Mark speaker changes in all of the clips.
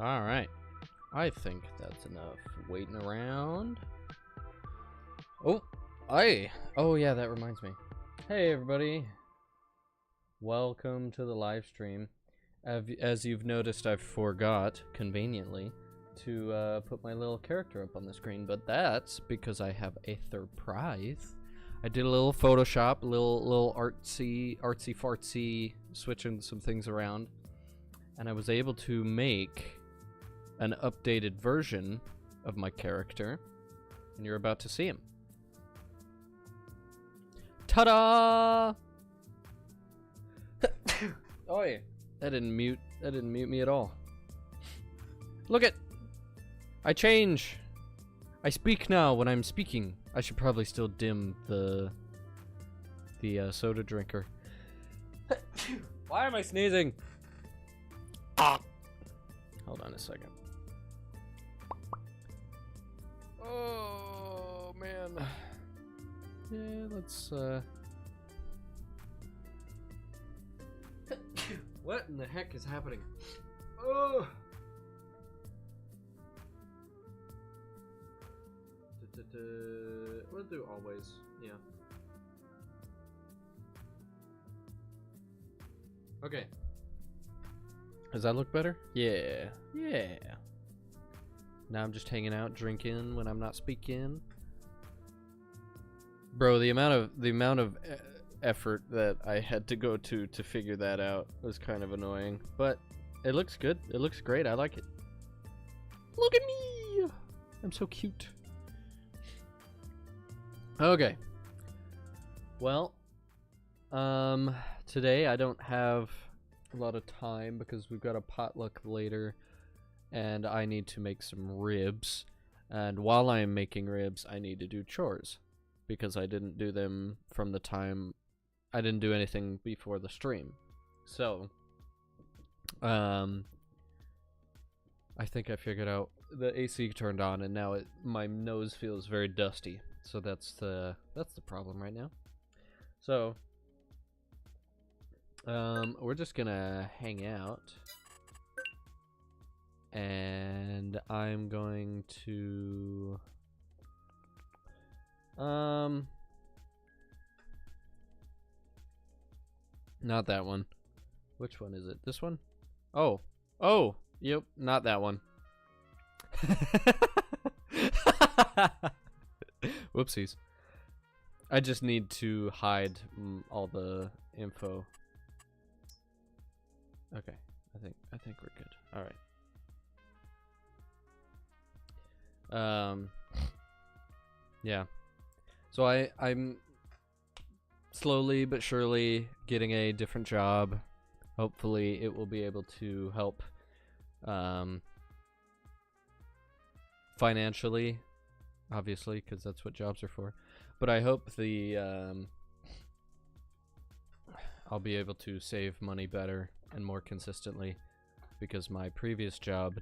Speaker 1: Alright. I think that's enough waiting around. Oh, oh yeah, that reminds me. Hey everybody. Welcome to the live stream. As you've noticed, I forgot, conveniently, to put my little character up on the screen, but that's because I have a surprise. I did a little Photoshop, a little artsy fartsy, switching some things around, and I was able to make an updated version of my character, and you're about to see him. Ta-da! Oh yeah, that didn't mute me at all. Look at, I change. I speak now when I'm speaking. I should probably still dim the soda drinker. Why am I sneezing? Ah. Hold on a second. Oh man. Yeah, let's what in the heck is happening? Oh. We'll do always, yeah. Okay. Does that look better? Yeah. Yeah. Now I'm just hanging out, drinking when I'm not speaking. Bro, the amount of effort that I had to go to figure that out was kind of annoying, but it looks good. It looks great. I like it. Look at me. I'm so cute. Okay. Well, today I don't have a lot of time because we've got a potluck later and I need to make some ribs, and while I am making ribs I need to do chores because I didn't do them from the time I didn't do anything before the stream. So I think I figured out the AC turned on and now my nose feels very dusty. So that's the problem right now. So we're just gonna hang out, and I'm going to not that one. Which one is it? This one? Oh, yep, not that one. Whoopsies. I just need to hide all the info. Okay, I think we're good. All right. Yeah. So I'm slowly but surely getting a different job. Hopefully it will be able to help financially, obviously, because that's what jobs are for. But I hope I'll be able to save money better and more consistently, because my previous job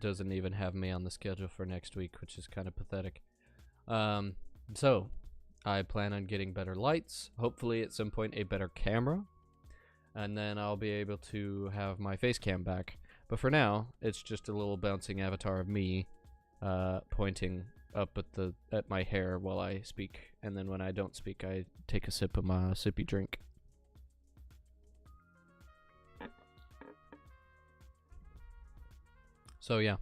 Speaker 1: doesn't even have me on the schedule for next week, which is kind of pathetic. So I plan on getting better lights, hopefully at some point a better camera, and then I'll be able to have my face cam back. But for now, it's just a little bouncing avatar of me pointing up at my hair while I speak, and then when I don't speak I take a sip of my sippy drink. So yeah,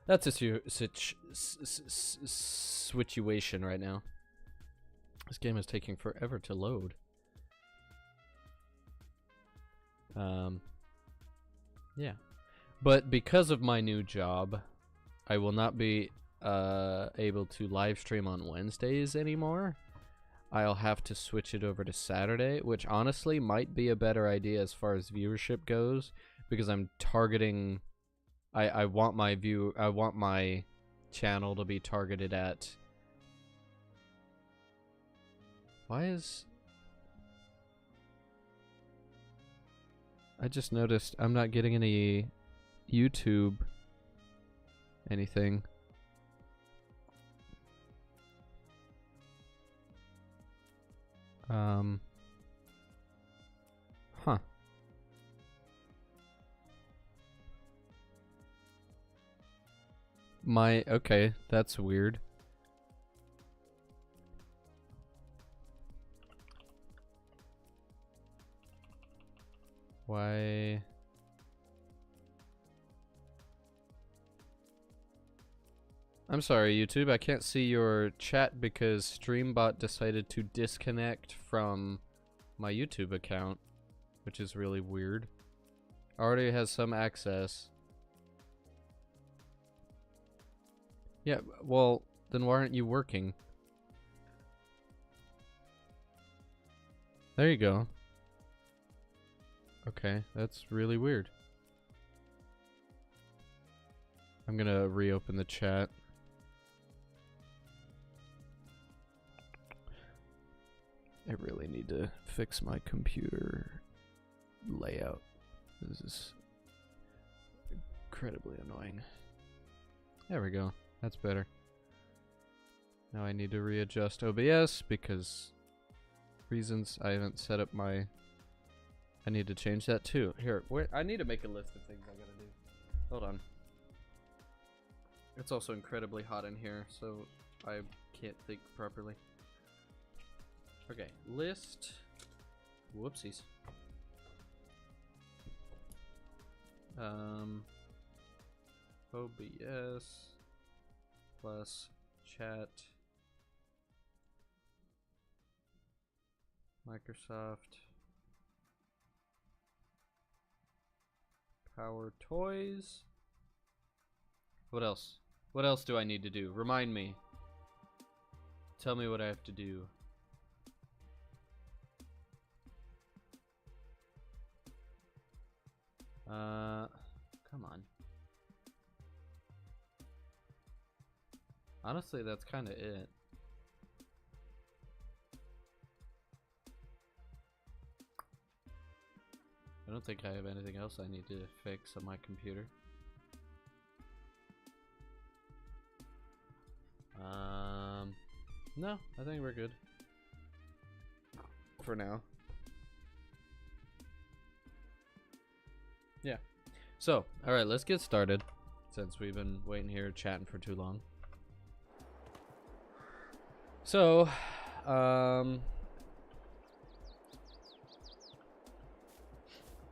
Speaker 1: that's a situation right now. This game is taking forever to load. Yeah, but because of my new job, I will not be able to live stream on Wednesdays anymore. I'll have to switch it over to Saturday, which honestly might be a better idea as far as viewership goes, because I'm targeting. I want my channel to be targeted at. Why is? I just noticed I'm not getting any YouTube anything. Huh. Okay, that's weird. Why? I'm sorry, YouTube. I can't see your chat because Streambot decided to disconnect from my YouTube account, which is really weird. Already has some access. Yeah, well, then why aren't you working? There you go. Okay, that's really weird. I'm gonna reopen the chat. I really need to fix my computer layout. This is incredibly annoying. There we go. That's better. Now I need to readjust OBS because reasons I haven't set up my... I need to change that too. Here, I need to make a list of things I gotta do. Hold on. It's also incredibly hot in here, so I can't think properly. Okay, list. Whoopsies. OBS plus chat. Microsoft. Power toys. What else? What else do I need to do? Remind me. Tell me what I have to do. Come on. Honestly, that's kind of it. I don't think I have anything else I need to fix on my computer. No, I think we're good. For now. Yeah. So, alright, let's get started. Since we've been waiting here chatting for too long. So,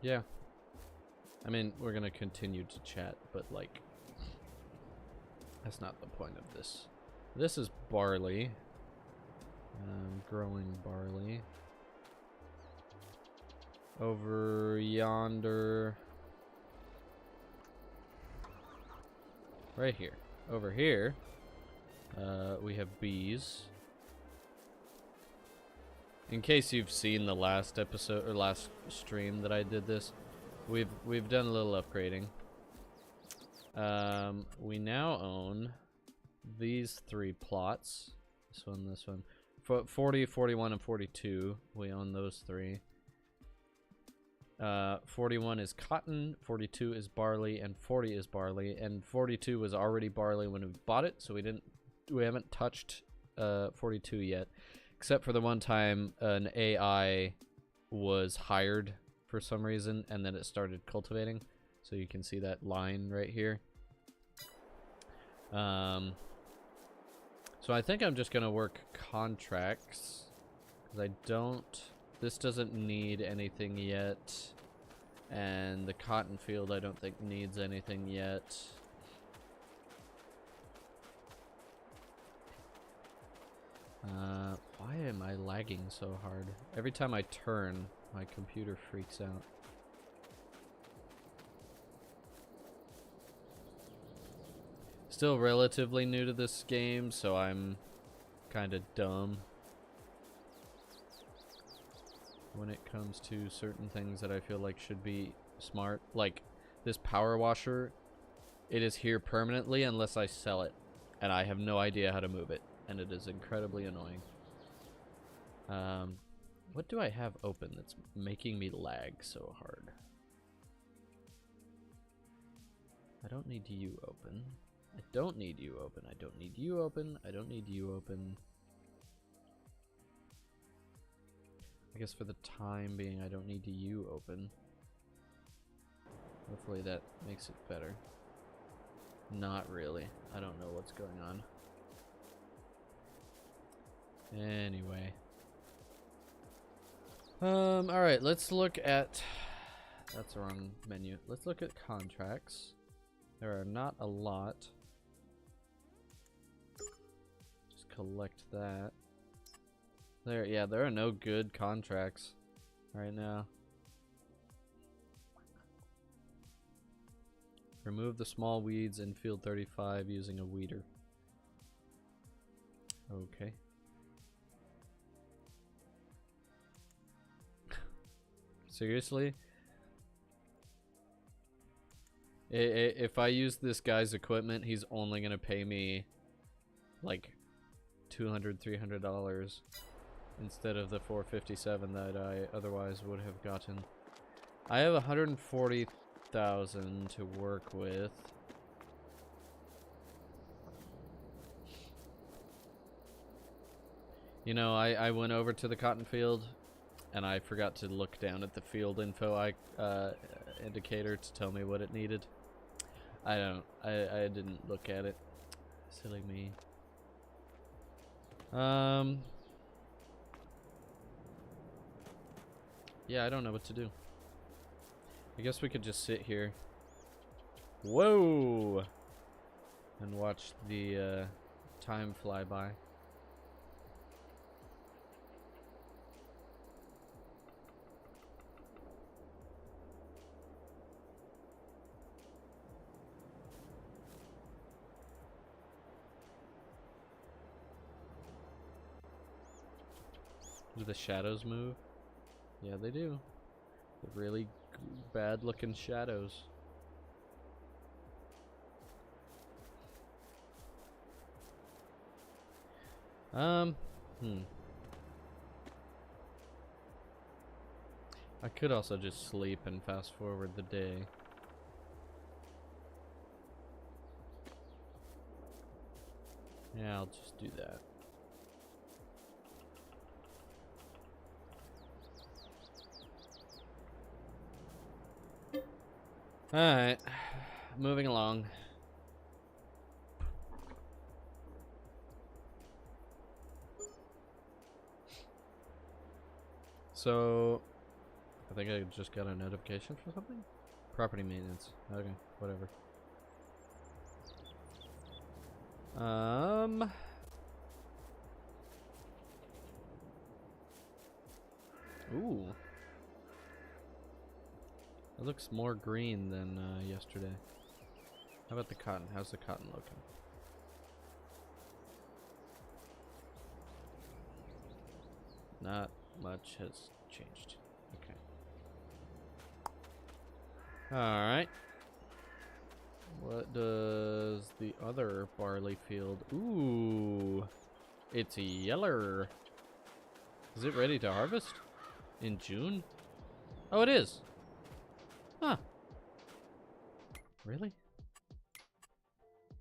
Speaker 1: yeah. I mean, we're gonna continue to chat, but like, that's not the point of this. This is barley. Growing barley. Over yonder. Right here. Over here, we have bees. In case you've seen the last episode or last stream that I did this, we've done a little upgrading. We now own these 3 plots. This one. 40, 41, and 42. We own those 3. 41 is cotton, 42 is barley, and 40 is barley. And 42 was already barley when we bought it, so we haven't touched 42 yet, except for the one time an AI was hired for some reason, and then it started cultivating. So you can see that line right here. So I think I'm just gonna work contracts because this doesn't need anything yet, and the cotton field I don't think needs anything yet. Why am I lagging so hard? Every time I turn, my computer freaks out. Still relatively new to this game, so I'm kind of dumb when it comes to certain things that I feel like should be smart. Like this power washer, it is here permanently unless I sell it, and I have no idea how to move it, and it is incredibly annoying. What do I have open that's making me lag so hard? I don't need you open. I don't need you open. I don't need you open. I don't need you open. I guess for the time being, I don't need you open. Hopefully that makes it better. Not really. I don't know what's going on. Anyway. Alright, let's look at... That's the wrong menu. Let's look at contracts. There are not a lot. Just collect that. Yeah, there are no good contracts right now. Remove the small weeds in field 35 using a weeder. Okay. Seriously? If I use this guy's equipment, he's only gonna pay me like $200, $300 instead of the $457 that I otherwise would have gotten. I have 140,000 to work with. You know, I went over to the cotton field and I forgot to look down at the field info indicator to tell me what it needed. I didn't look at it. Silly me. Yeah, I don't know what to do. I guess we could just sit here. Whoa! And watch the time fly by. Do the shadows move? Yeah, they do. They're really bad looking shadows. I could also just sleep and fast forward the day. Yeah, I'll just do that. Alright, moving along. So, I think I just got a notification for something? Property maintenance. Okay, whatever. Ooh. It looks more green than yesterday. How about the cotton? How's the cotton looking? Not much has changed. Okay. Alright. What does the other barley field? Ooh. It's yeller. Is it ready to harvest? In June? Oh, it is. Huh. Really?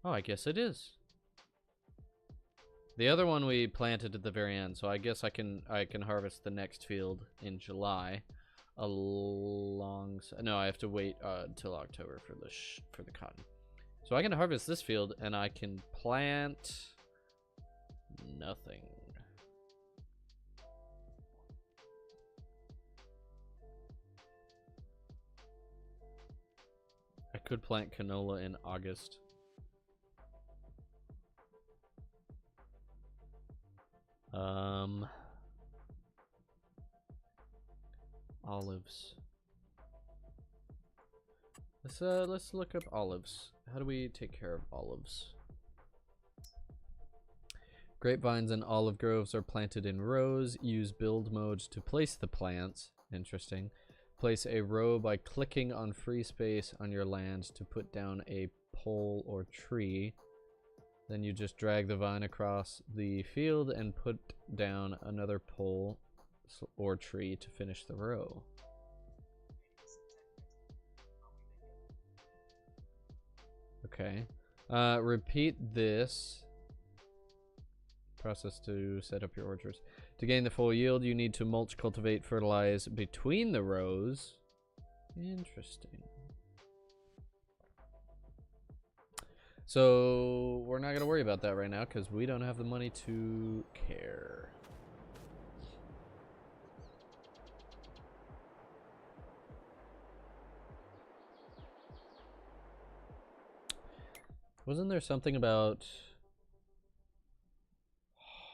Speaker 1: Oh, I guess it is. The other one we planted at the very end, so I guess I can harvest the next field in July. No, I have to wait until October for the cotton. So I can harvest this field and I can plant nothing. I could plant canola in August. Olives. Let's look up olives. How do we take care of olives? Grapevines and olive groves are planted in rows. Use build mode to place the plants. Interesting. Place a row by clicking on free space on your land to put down a pole or tree. Then you just drag the vine across the field and put down another pole or tree to finish the row. Okay. Repeat this process to set up your orchards. To gain the full yield, you need to mulch, cultivate, fertilize between the rows. Interesting. So we're not gonna worry about that right now because we don't have the money to care. Wasn't there something about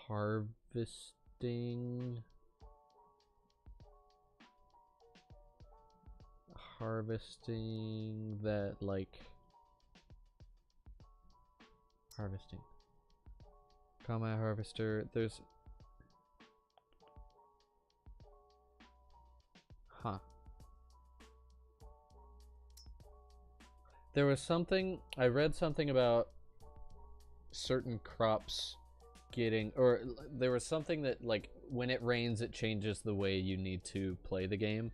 Speaker 1: harvesting? Harvesting that, like, harvesting. Combat harvester, there's... Huh. There was something, I read something about certain crops getting, or there was something that, like, when it rains it changes the way you need to play the game,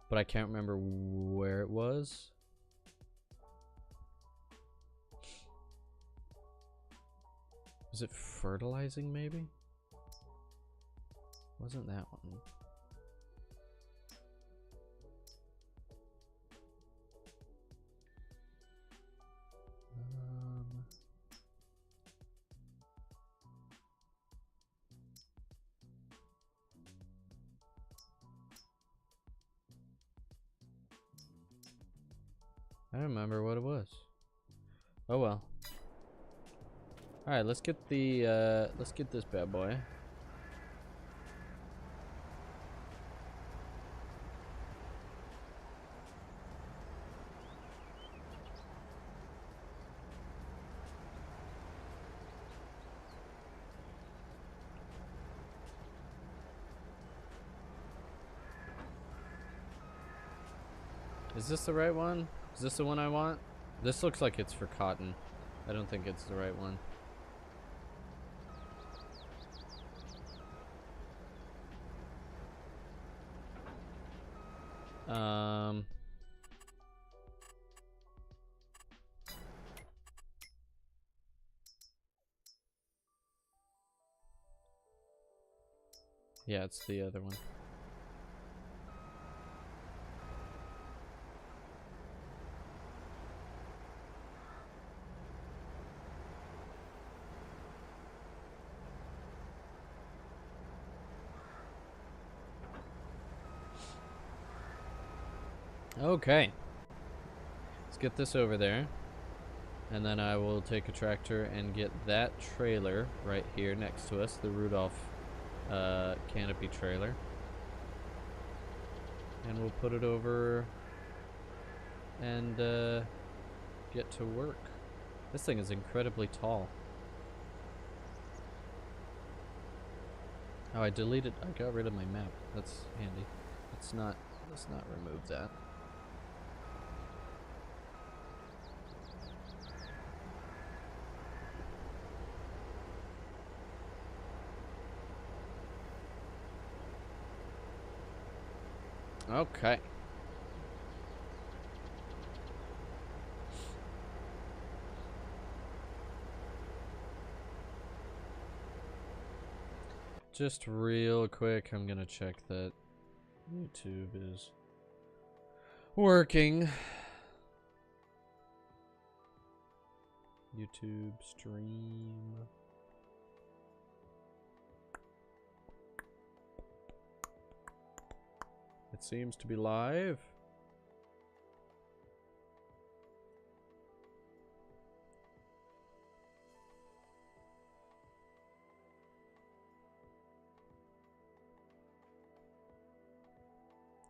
Speaker 1: but I can't remember where it was. Was it fertilizing, maybe? Wasn't that one? I don't remember what it was. Oh well. Alright, let's get this bad boy. Is this the right one? Is this the one I want? This looks like it's for cotton. I don't think it's the right one. Yeah, it's the other one. Okay. Let's get this over there. And then I will take a tractor and get that trailer right here next to us, the Rudolph canopy trailer. And we'll put it over and get to work. This thing is incredibly tall. Oh, I got rid of my map. That's handy. Let's not remove that. Okay. Just real quick, I'm gonna check that YouTube is working. YouTube stream. It seems to be live.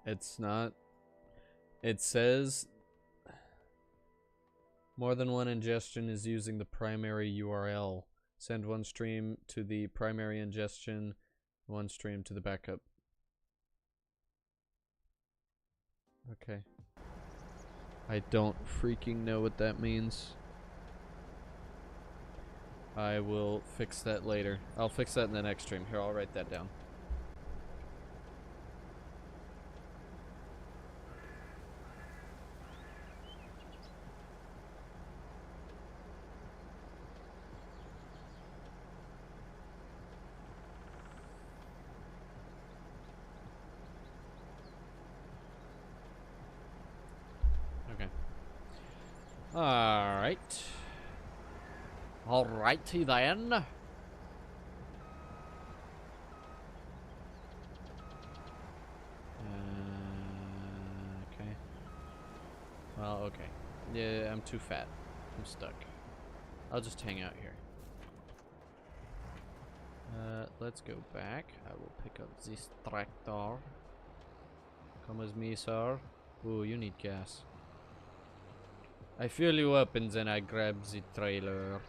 Speaker 1: It's not. It says more than one ingestion is using the primary URL. Send one stream to the primary ingestion, one stream to the backup. Okay. I don't freaking know what that means. I will fix that later. I'll fix that in the next stream. Here, I'll write that down. Okay. Alright. Alrighty then. Okay. Well, okay. Yeah, I'm too fat. I'm stuck. I'll just hang out here. Let's go back. I will pick up this tractor. Come with me, sir. Ooh, you need gas. I fill you up and then I grab the trailer.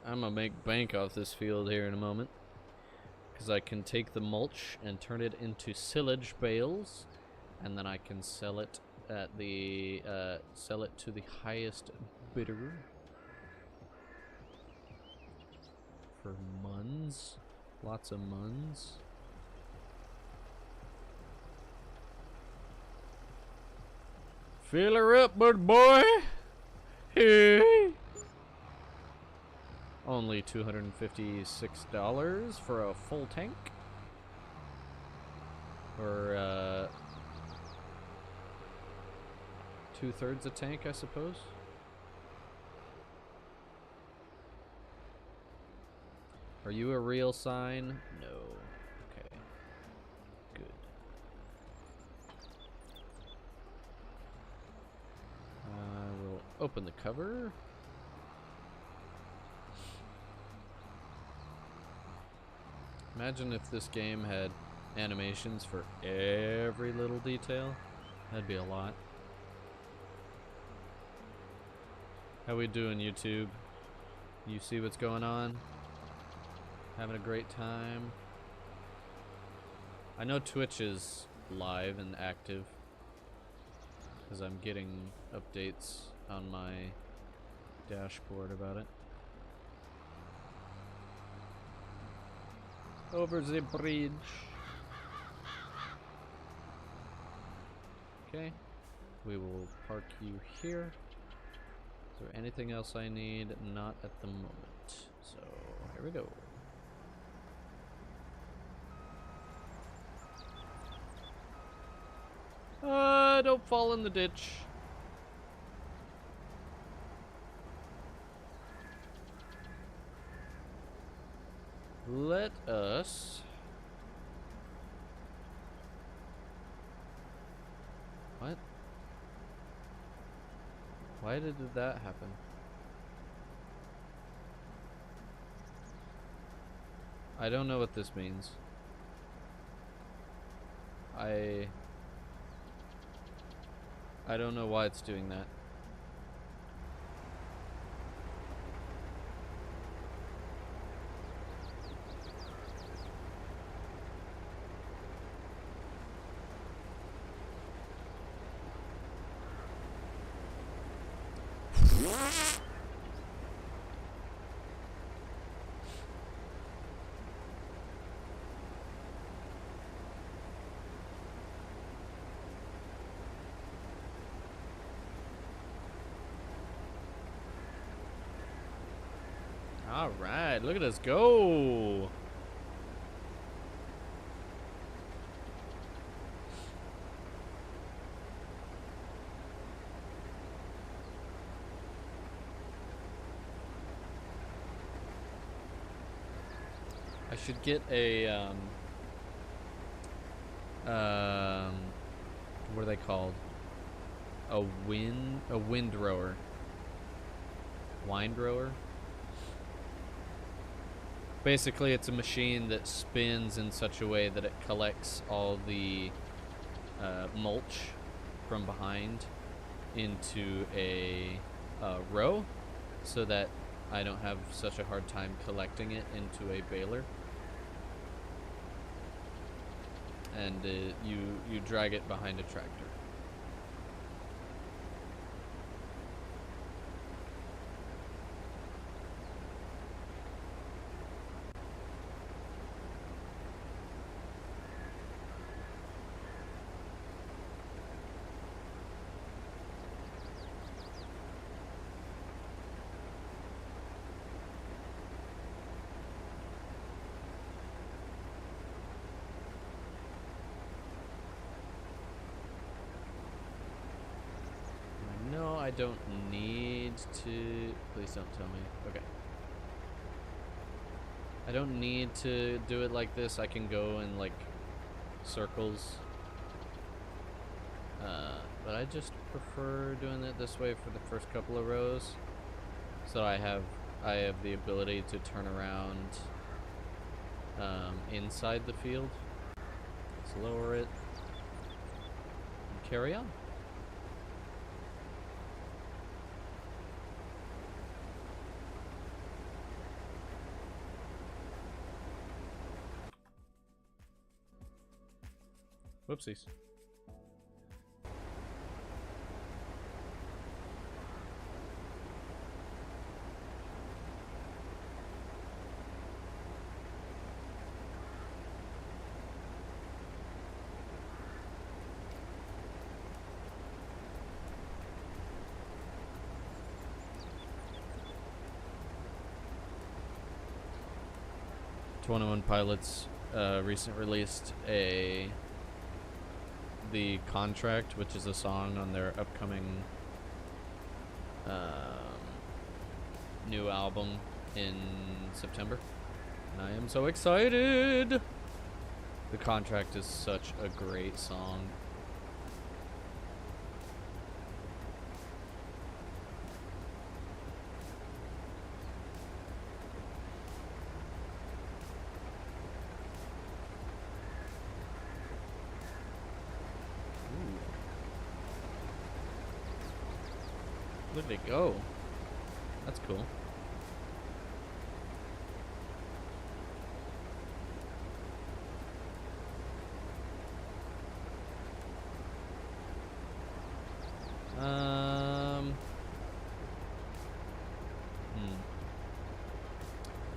Speaker 1: I'm gonna make bank off this field here in a moment. Because I can take the mulch and turn it into silage bales. And then I can sell it at the, sell it to the highest bidder. For muns. Lots of muns. Fill her up, bud boy. Hey. Only $256 for a full tank. Or 2/3 a tank, I suppose. Are you a real sign? No. Okay. Good. We'll open the cover. Imagine if this game had animations for every little detail. That'd be a lot. How we doing, YouTube? You see what's going on? Having a great time? I know Twitch is live and active because I'm getting updates on my dashboard about it. Over the bridge. Okay. We will park you here. Is there anything else I need? Not at the moment. So, here we go. Don't fall in the ditch. Let us... What? Why did that happen? I don't know what this means. I don't know why it's doing that. All right, look at us go. I should get a what are they called? A windrower. Windrower. Basically, it's a machine that spins in such a way that it collects all the mulch from behind into a row, so that I don't have such a hard time collecting it into a baler. And you drag it behind a tractor. don't need to... Please don't tell me. Okay. I don't need to do it like this. I can go in, like, circles. But I just prefer doing it this way for the first couple of rows. So I have the ability to turn around inside the field. Let's lower it and carry on. Whoopsies. Pilots recently released the Contract, which is a song on their upcoming new album in September, and I am so excited. The Contract is such a great song. Look at it go. That's cool.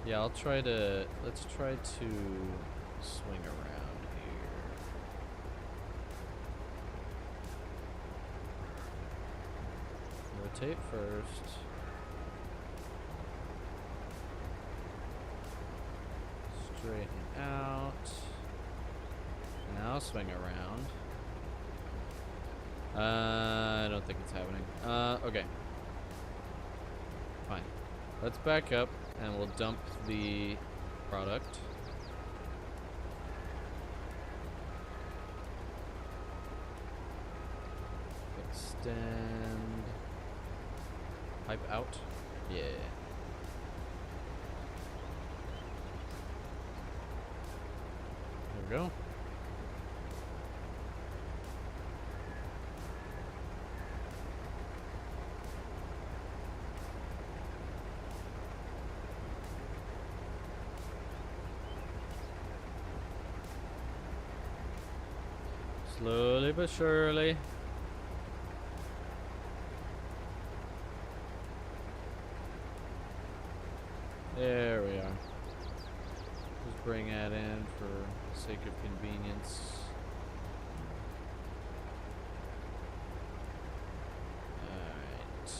Speaker 1: Yeah, let's try to swing around here. Rotate first. Straighten out. Now swing around. I don't think it's happening. Okay. Fine. Let's back up and we'll dump the product. Extend. Pipe out. Yeah. There we go. Slowly but surely. There we are. Just bring that in for the sake of convenience. Alright.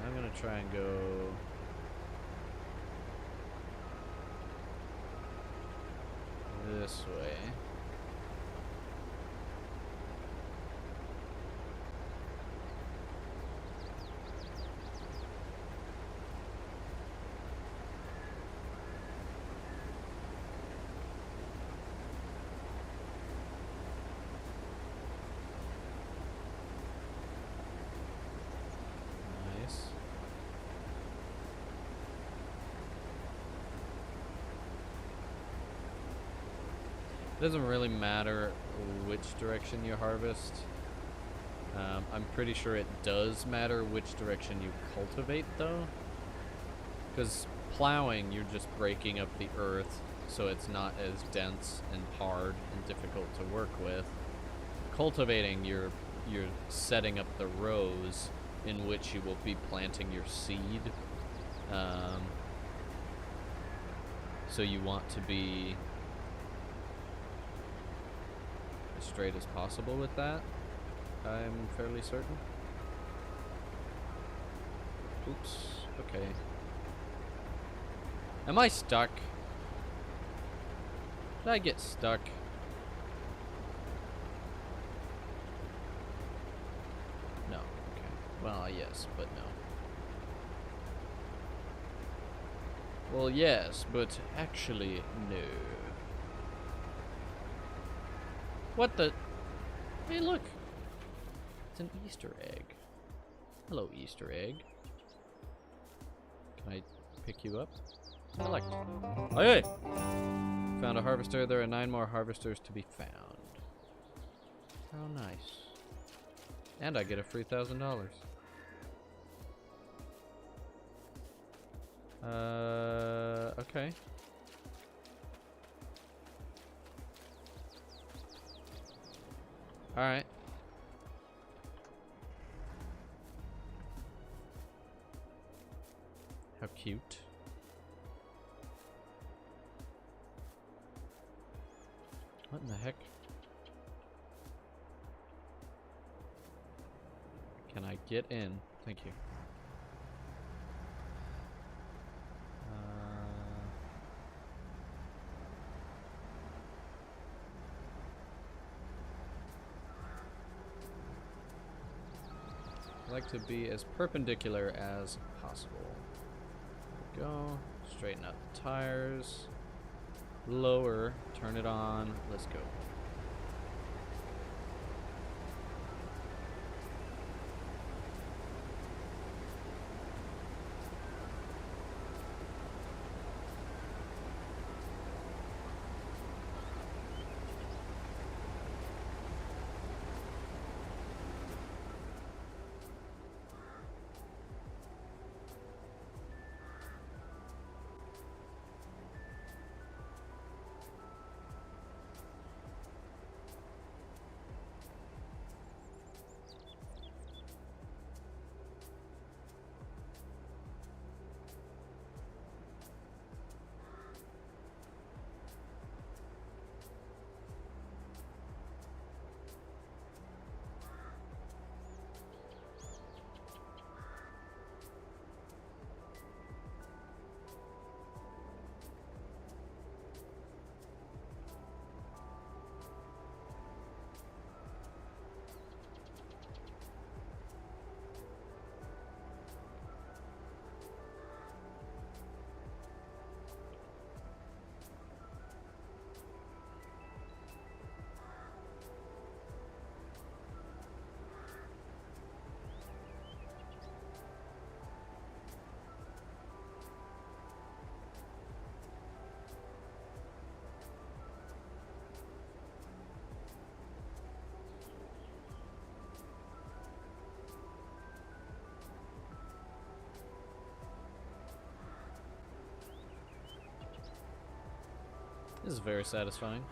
Speaker 1: I'm gonna try and go this way. It doesn't really matter which direction you harvest. I'm pretty sure it does matter which direction you cultivate, though. Because plowing, you're just breaking up the earth so it's not as dense and hard and difficult to work with. Cultivating, you're setting up the rows in which you will be planting your seed. So you want to be as straight as possible with that, I'm fairly certain. Oops, okay. Am I stuck? Did I get stuck? No, okay. Well, yes, but no. Well, yes, but actually, no. What the? Hey, look! It's an Easter egg. Hello, Easter egg. Can I pick you up? Select. Oh, yeah! Found a harvester. There are 9 more harvesters to be found. How nice. And I get a free $1,000. Okay. Alright. How cute. What in the heck? Can I get in? Thank you. I like to be as perpendicular as possible. There we go. Straighten out the tires. Lower. Turn it on. Let's go. This is very satisfying.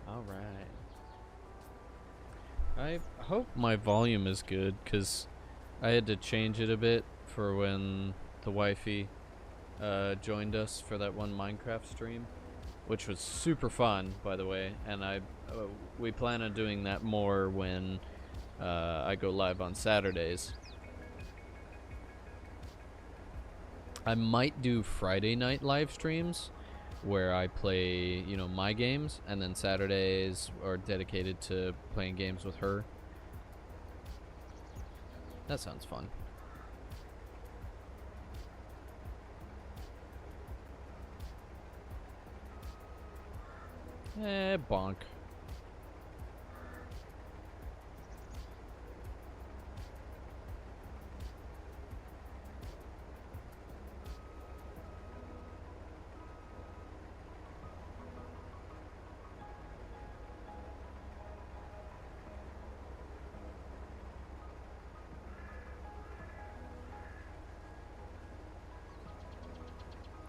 Speaker 1: Alright. I hope my volume is good, because I had to change it a bit for when the wifey joined us for that one Minecraft stream, which was super fun, by the way, and we plan on doing that more when I go live on Saturdays. I might do Friday night live streams where I play, you know, my games, and then Saturdays are dedicated to playing games with her. That sounds fun. Bonk.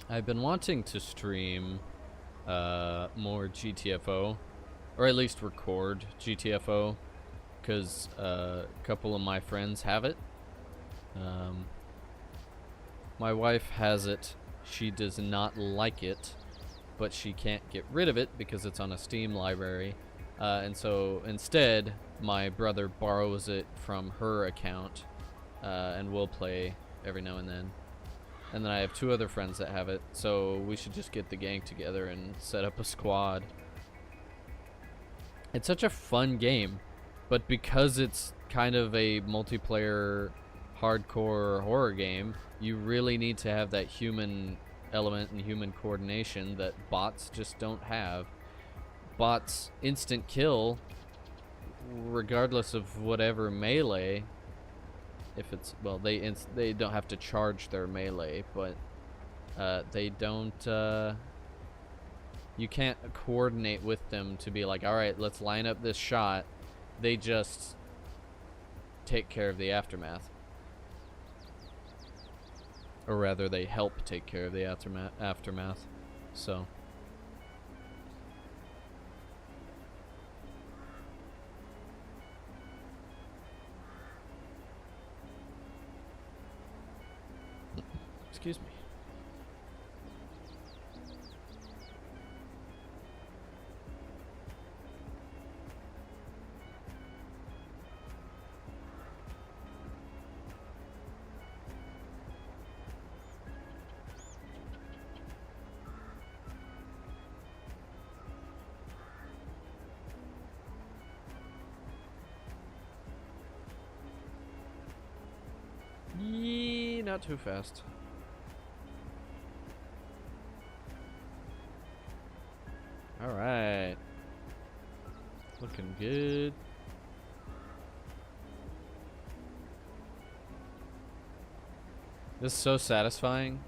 Speaker 1: I've been wanting to stream more GTFO, or at least record GTFO, because a couple of my friends have it. My wife has it. She does not like it, but she can't get rid of it because it's on a Steam library. And so instead, my brother borrows it from her account, and we'll play every now and then. And then I have 2 other friends that have it, so we should just get the gang together and set up a squad. It's such a fun game, but because it's kind of a multiplayer hardcore horror game, you really need to have that human element and human coordination that bots just don't have. Bots instant kill regardless of whatever melee. If it's, well, they don't have to charge their melee, but they don't, you can't coordinate with them to be like, all right, let's line up this shot. They just take care of the aftermath. Or rather, they help take care of the aftermath. So. Excuse me. Yee, not too fast. All right. Looking good. This is so satisfying.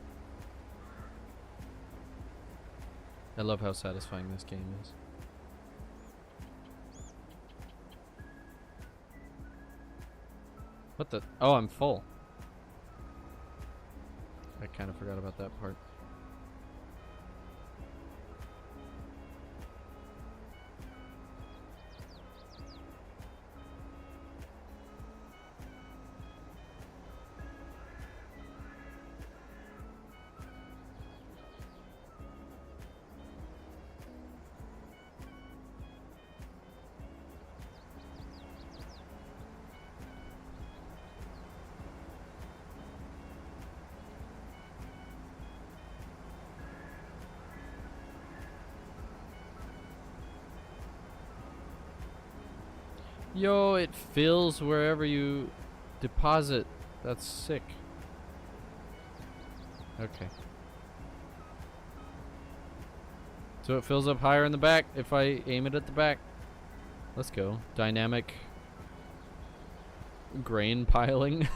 Speaker 1: I love how satisfying this game is. What the? Oh, I'm full. I kind of forgot about that part. Yo, it fills wherever you deposit. That's sick. Okay. So it fills up higher in the back if I aim it at the back. Let's go. Dynamic grain piling.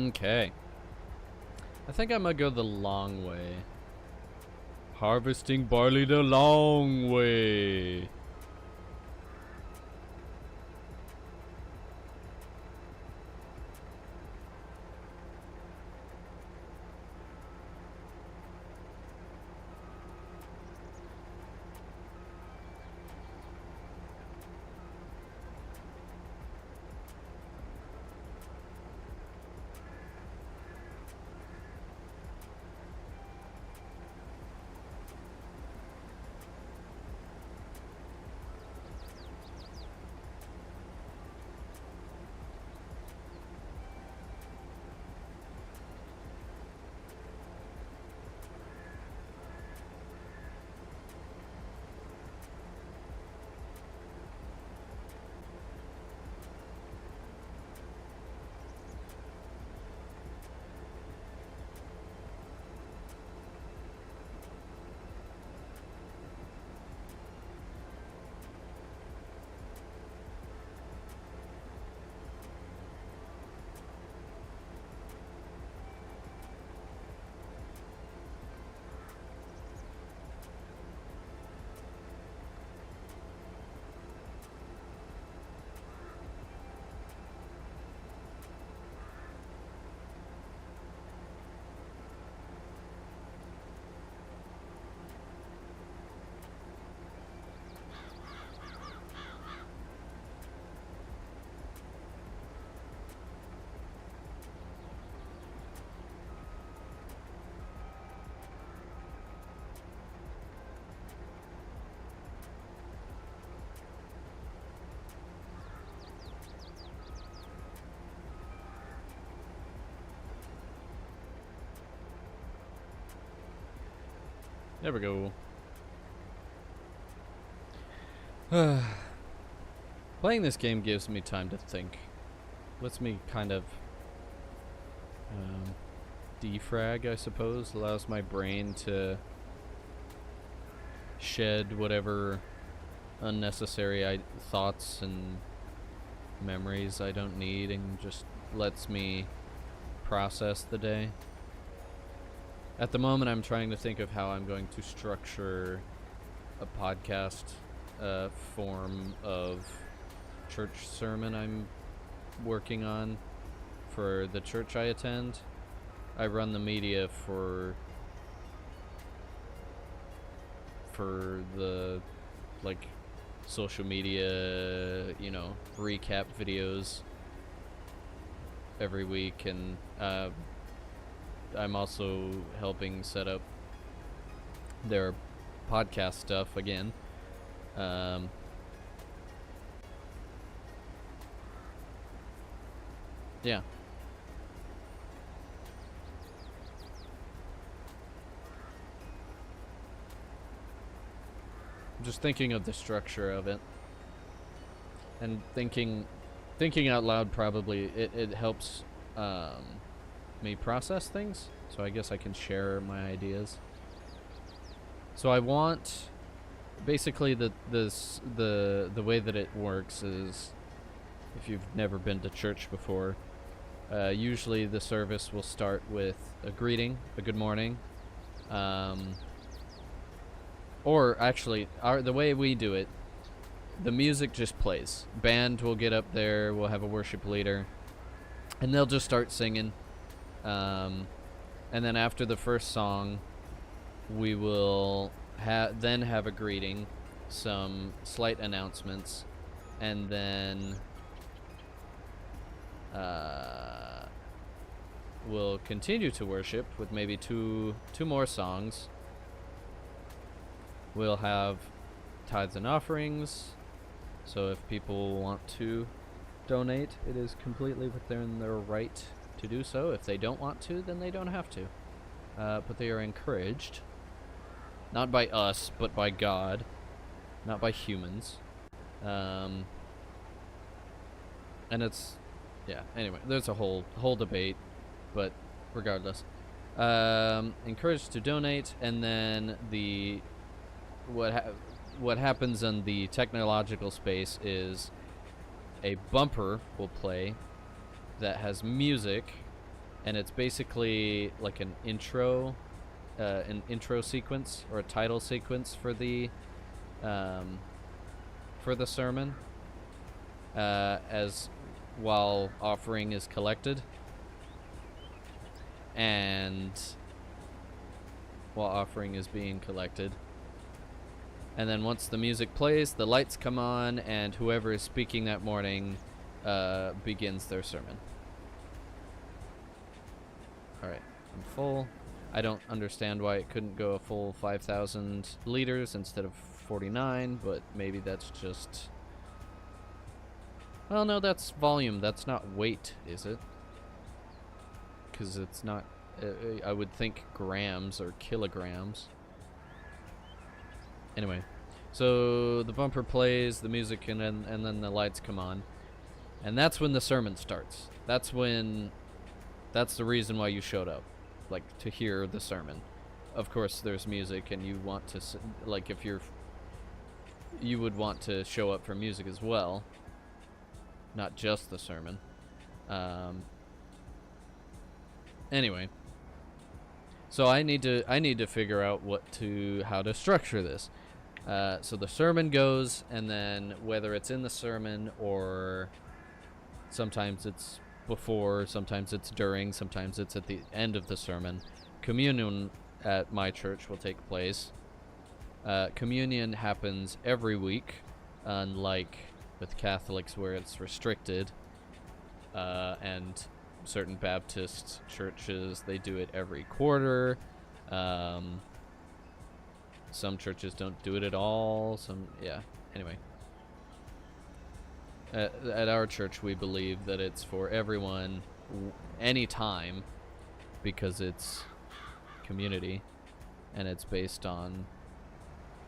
Speaker 1: Okay. I think I'm gonna go the long way. Harvesting barley the long way. There we go. Playing this game gives me time to think. Lets me kind of defrag, I suppose. Allows my brain to shed whatever unnecessary thoughts and memories I don't need, and just lets me process the day. At the moment, I'm trying to think of how I'm going to structure a podcast form of church sermon I'm working on for the church I attend. I run the media for the, like, social media, you know, recap videos every week, and I'm also helping set up their podcast stuff again. Yeah. I'm just thinking of the structure of it, and thinking out loud probably it helps me process things, so I guess I can share my ideas. So I want, basically, the way that it works is, if you've never been to church before, usually the service will start with a greeting, a good morning, or actually, the way we do it, the music just plays. Band will get up there, we'll have a worship leader, and they'll just start singing. And then after the first song, we will then have a greeting, some slight announcements, and then we'll continue to worship with maybe two more songs. We'll have tithes and offerings, so if people want to donate, it is completely within their right to do so. If they don't want to, then they don't have to. But they are encouraged, not by us, but by God, not by humans. And it's, yeah, anyway, there's a whole debate, but regardless. Encouraged to donate, and then what happens in the technological space is a bumper will play that has music, and it's basically like an intro sequence or a title sequence for the sermon, as while offering is collected, and while offering is being collected. And then once the music plays, the lights come on, and whoever is speaking that morning begins their sermon. Alright, I'm full. I don't understand why it couldn't go a full 5,000 liters instead of 49, but maybe that's just... Well, no, that's volume. That's not weight, is it? Because it's not... I would think grams or kilograms. Anyway, so the bumper plays, the music, and then the lights come on. And that's when the sermon starts. That's the reason why you showed up. Like, to hear the sermon. Of course, there's music, and you want to, like, if you would want to show up for music as well. Not just the sermon. Anyway. So I need to figure out how to structure this. So the sermon goes, and then whether it's in the sermon or sometimes it's before, sometimes it's during, sometimes it's at the end of the sermon, communion at my church will take place. Communion happens every week, unlike with Catholics where it's restricted, and certain Baptist churches, they do it every quarter. Some churches don't do it at all. Anyway. At our church, we believe that it's for everyone, anytime, because it's community. and it's based on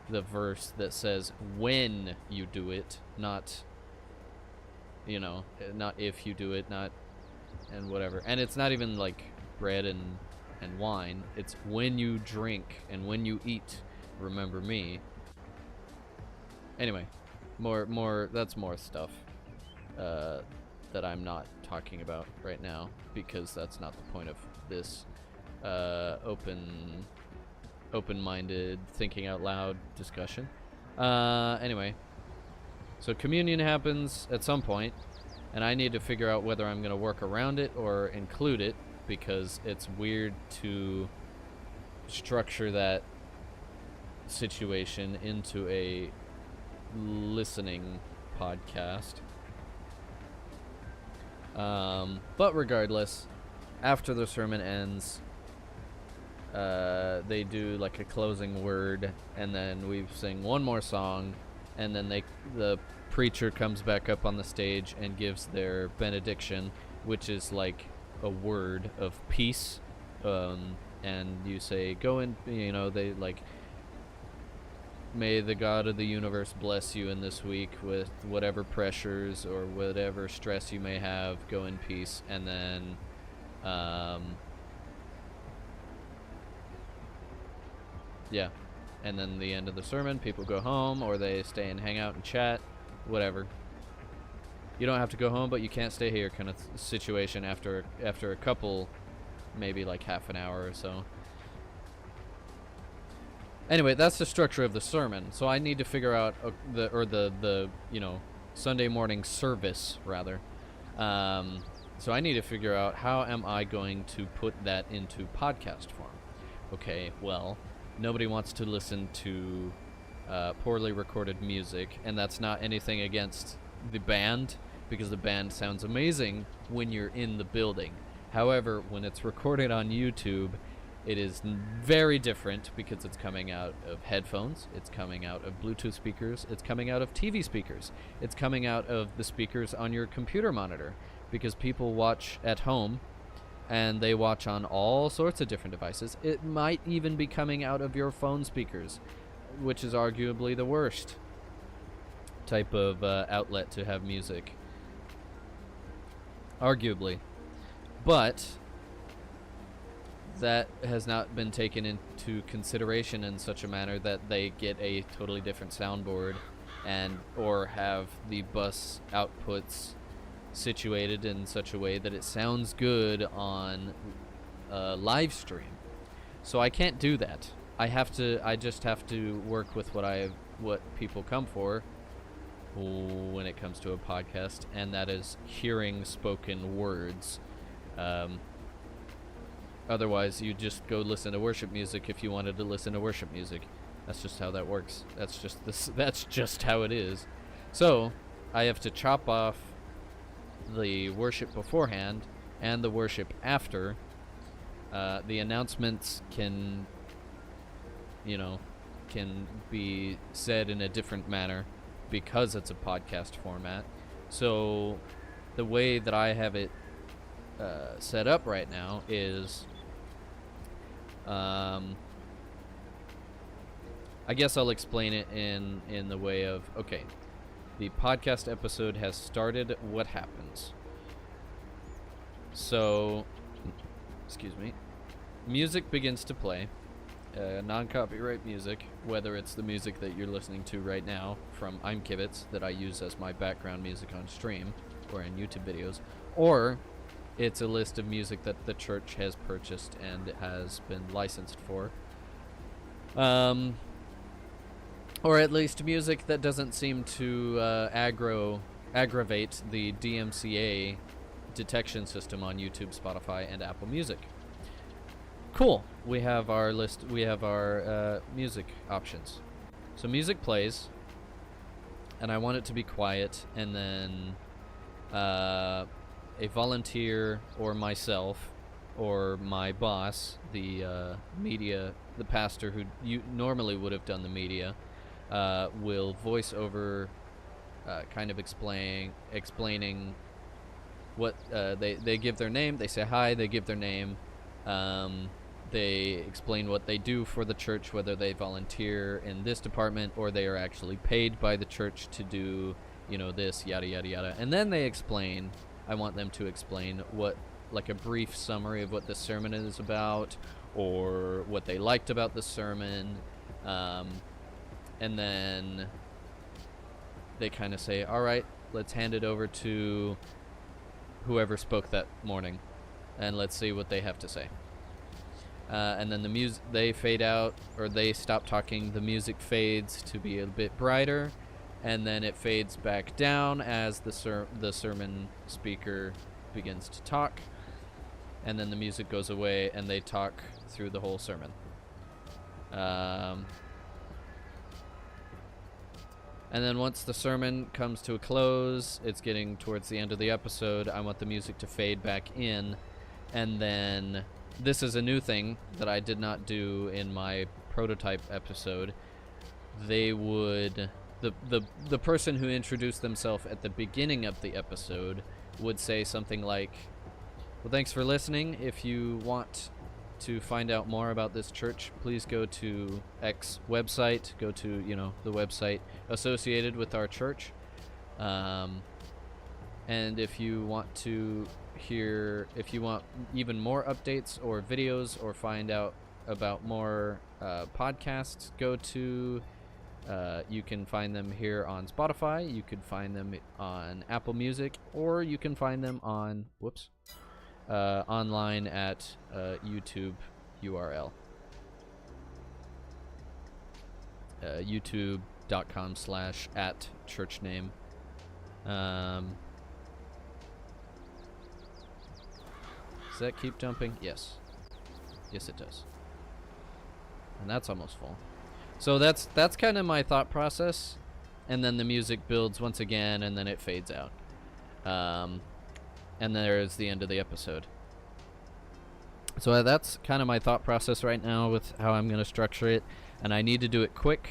Speaker 1: the verse that says when you do it, not, you know, not if you do it, not, and whatever. And it's not even like bread and wine. It's when you drink and when you eat, remember me. Anyway, that's more stuff that I'm not talking about right now, because that's not the point of this open-minded, thinking out loud discussion. Anyway, so communion happens at some point, and I need to figure out whether I'm going to work around it or include it, because it's weird to structure that situation into a listening podcast. But regardless, after the sermon ends, they do like a closing word, and then we sing one more song, and then the preacher comes back up on the stage and gives their benediction, which is like a word of peace, and you say, go in, you know, they like, may the God of the universe bless you in this week with whatever pressures or whatever stress you may have, go in peace. And then yeah, and then the end of the sermon, people go home, or they stay and hang out and chat, whatever. You don't have to go home, but you can't stay here kind of situation after a couple, maybe like half an hour or so. Anyway, that's the structure of the sermon. So I need to figure out the you know, Sunday morning service rather. So I need to figure out, how am I going to put that into podcast form? Okay, well, nobody wants to listen to poorly recorded music, and that's not anything against the band, because the band sounds amazing when you're in the building. However, when it's recorded on YouTube, it is very different, because it's coming out of headphones, it's coming out of Bluetooth speakers, it's coming out of TV speakers, it's coming out of the speakers on your computer monitor, because people watch at home and they watch on all sorts of different devices. It might even be coming out of your phone speakers, which is arguably the worst type of outlet to have music. Arguably. But that has not been taken into consideration in such a manner that they get a totally different soundboard, and or have the bus outputs situated in such a way that it sounds good on live stream. So I can't do that. I just have to work with what people come for when it comes to a podcast, and that is hearing spoken words. Otherwise, you just go listen to worship music if you wanted to listen to worship music. That's just how that works. That's just how it is. So I have to chop off the worship beforehand and the worship after. The announcements can be said in a different manner because it's a podcast format. So the way that I have it set up right now is, I guess I'll explain it in the way of, okay, the podcast episode has started, what happens? So, excuse me, music begins to play, non-copyright music, whether it's the music that you're listening to right now from I'm Kibitz that I use as my background music on stream or in YouTube videos, or it's a list of music that the church has purchased and has been licensed for. Or at least music that doesn't seem to aggravate the DMCA detection system on YouTube, Spotify, and Apple Music. Cool. We have our list. We have our music options. So music plays, and I want it to be quiet, and then a volunteer or myself or my boss, the pastor who normally would have done the media, will voice over, kind of explaining what they give their name. They say hi. They give their name. they explain what they do for the church, whether they volunteer in this department or they are actually paid by the church to do, you know, this, yada, yada, yada. And then they explain, I want them to explain what, like a brief summary of what the sermon is about, or what they liked about the sermon. And then they kind of say, all right, let's hand it over to whoever spoke that morning, and let's see what they have to say. And then the music, they fade out, or they stop talking. The music fades to be a bit brighter, and then it fades back down as the sermon speaker begins to talk. And then the music goes away, and they talk through the whole sermon. And then once the sermon comes to a close, it's getting towards the end of the episode, I want the music to fade back in. And then, this is a new thing that I did not do in my prototype episode. They would, the person who introduced themselves at the beginning of the episode would say something like, well, thanks for listening. If you want to find out more about this church, please go to X website, go to, you know, the website associated with our church. And if you want to hear, if you want even more updates or videos, or find out about more podcasts, go to, you can find them here on Spotify, you could find them on Apple Music, or you can find them on, online at YouTube URL. youtube.com/@churchname. Does that keep dumping? Yes. Yes, it does. And that's almost full. So that's kind of my thought process. And then the music builds once again, and then it fades out. And there's the end of the episode. So that's kind of my thought process right now with how I'm going to structure it. And I need to do it quick.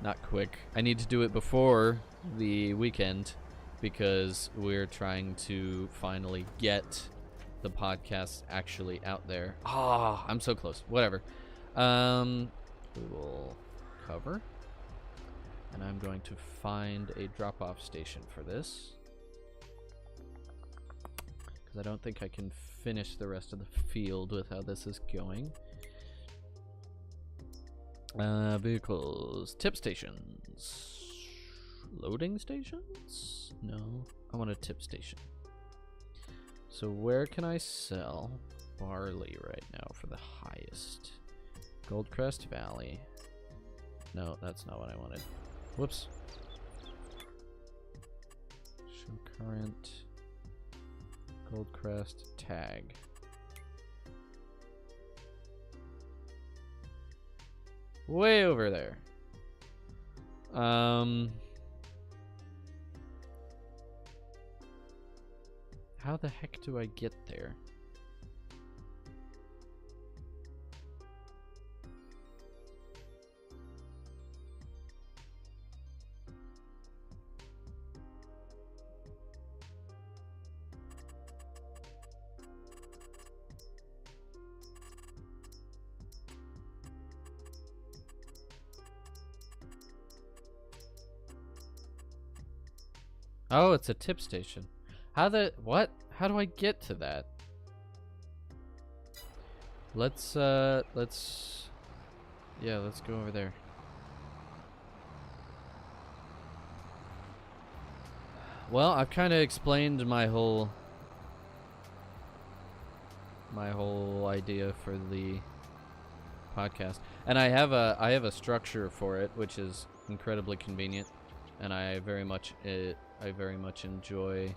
Speaker 1: Not quick. I need to do it before the weekend, because we're trying to finally get the podcast actually out there. Ah, I'm so close. Whatever. We will cover. And I'm going to find a drop-off station for this, because I don't think I can finish the rest of the field with how this is going. Vehicles. Tip stations. Loading stations? No. I want a tip station. So where can I sell barley right now for the highest? Goldcrest Valley. No, that's not what I wanted. Whoops. Show current. Goldcrest tag. Way over there. How the heck do I get there? Oh, it's a tip station. What? How do I get to that? Let's go over there. Well, I've kind of explained my whole idea for the podcast, and I have a structure for it, which is incredibly convenient, and I very much enjoy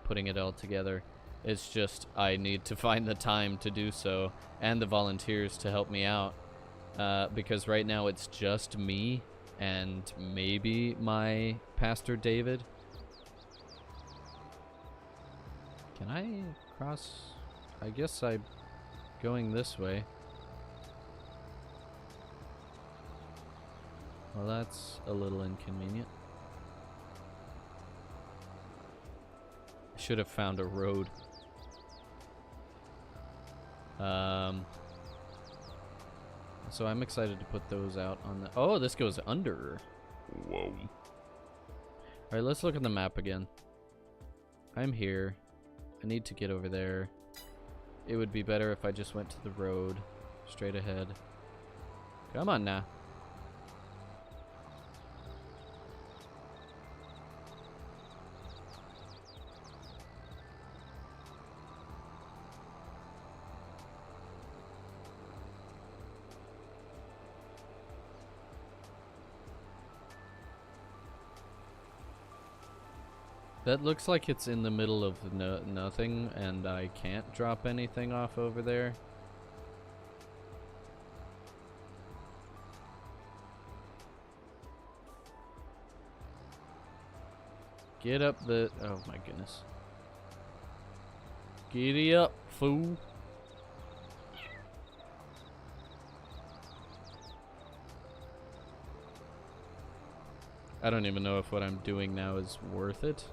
Speaker 1: putting it all together. It's just I need to find the time to do so, and the volunteers to help me out, because right now it's just me and maybe my Pastor David. Can I cross? I guess I'm going this way. Well, that's a little inconvenient. Should have found a road. So I'm excited to put those out on the... Oh, this goes under. Whoa. Alright, let's look at the map again. I'm here. I need to get over there. It would be better if I just went to the road. Straight ahead. Come on now. That looks like it's in the middle of nothing, and I can't drop anything off over there. Get up the... Oh my goodness. Giddy up, fool. I don't even know if what I'm doing now is worth it.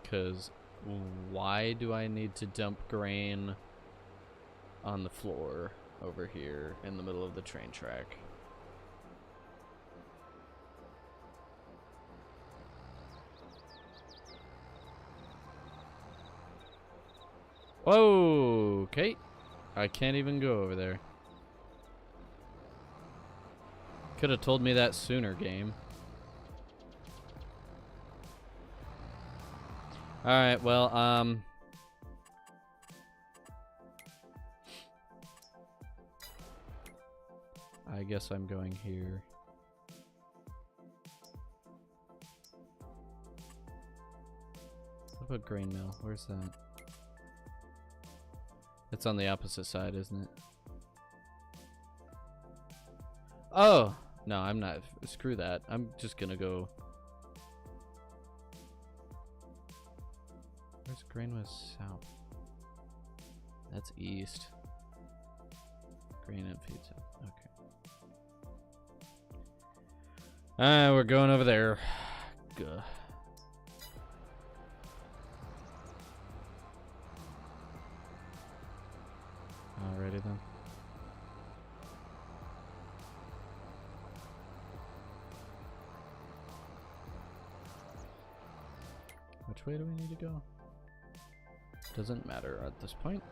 Speaker 1: Because why do I need to dump grain on the floor over here in the middle of the train track? Whoa, okay. I can't even go over there. Could have told me that sooner, game. Alright, well, I guess I'm going here. What about grain mill? Where's that? It's on the opposite side, isn't it? Oh! No, I'm not. Screw that. I'm just gonna go... Where's grain was south? That's east. Grain and feed south. Okay. We're going over there. Gah. Alrighty then. Which way do we need to go? Doesn't matter at this point.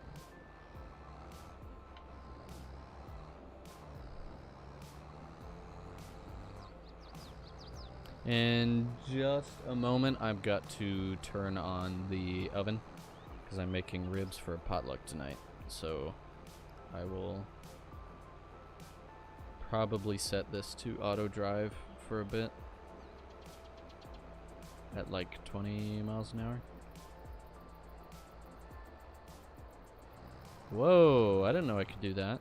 Speaker 1: In just a moment, I've got to turn on the oven because I'm making ribs for a potluck tonight. So I will probably set this to auto drive for a bit at like 20 miles an hour. Whoa, I didn't know I could do that.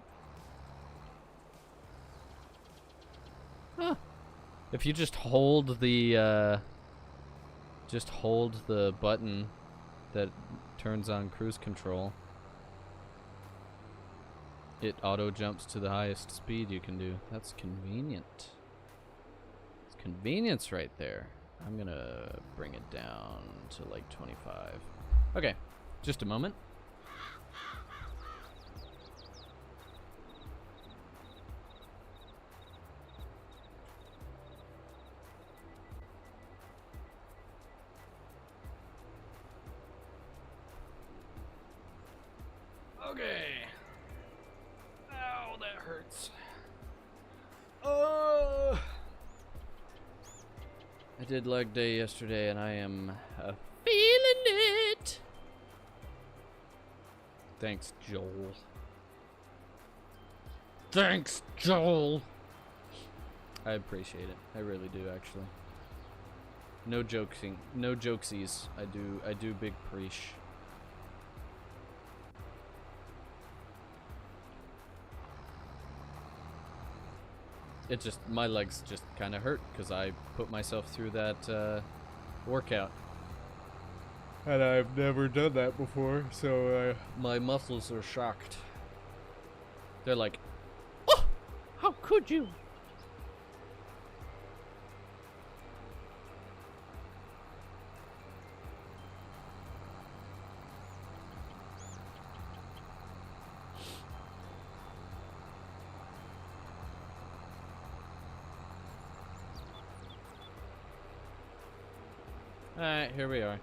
Speaker 1: Huh. If you just hold the button that turns on cruise control, it auto jumps to the highest speed you can do. That's convenient. It's convenience right there. I'm gonna bring it down to like 25. Okay, just a moment. Okay. Ow, that hurts. Oh! I did leg day yesterday, and I am feeling it. Thanks, Joel. Thanks, Joel. I appreciate it. I really do, actually. No joking. No jokesies. I do big preach. It just, my legs just kind of hurt because I put myself through that workout. And I've never done that before, so my muscles are shocked. They're like, oh, how could you? Alright, here we are.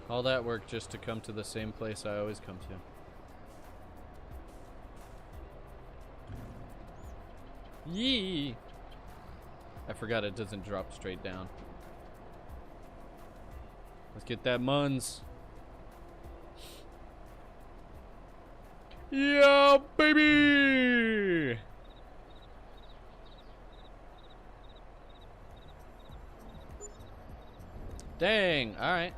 Speaker 1: All that work just to come to the same place I always come to. Yee! I forgot it doesn't drop straight down. Let's get that muns. Yeah, baby! Dang, alright.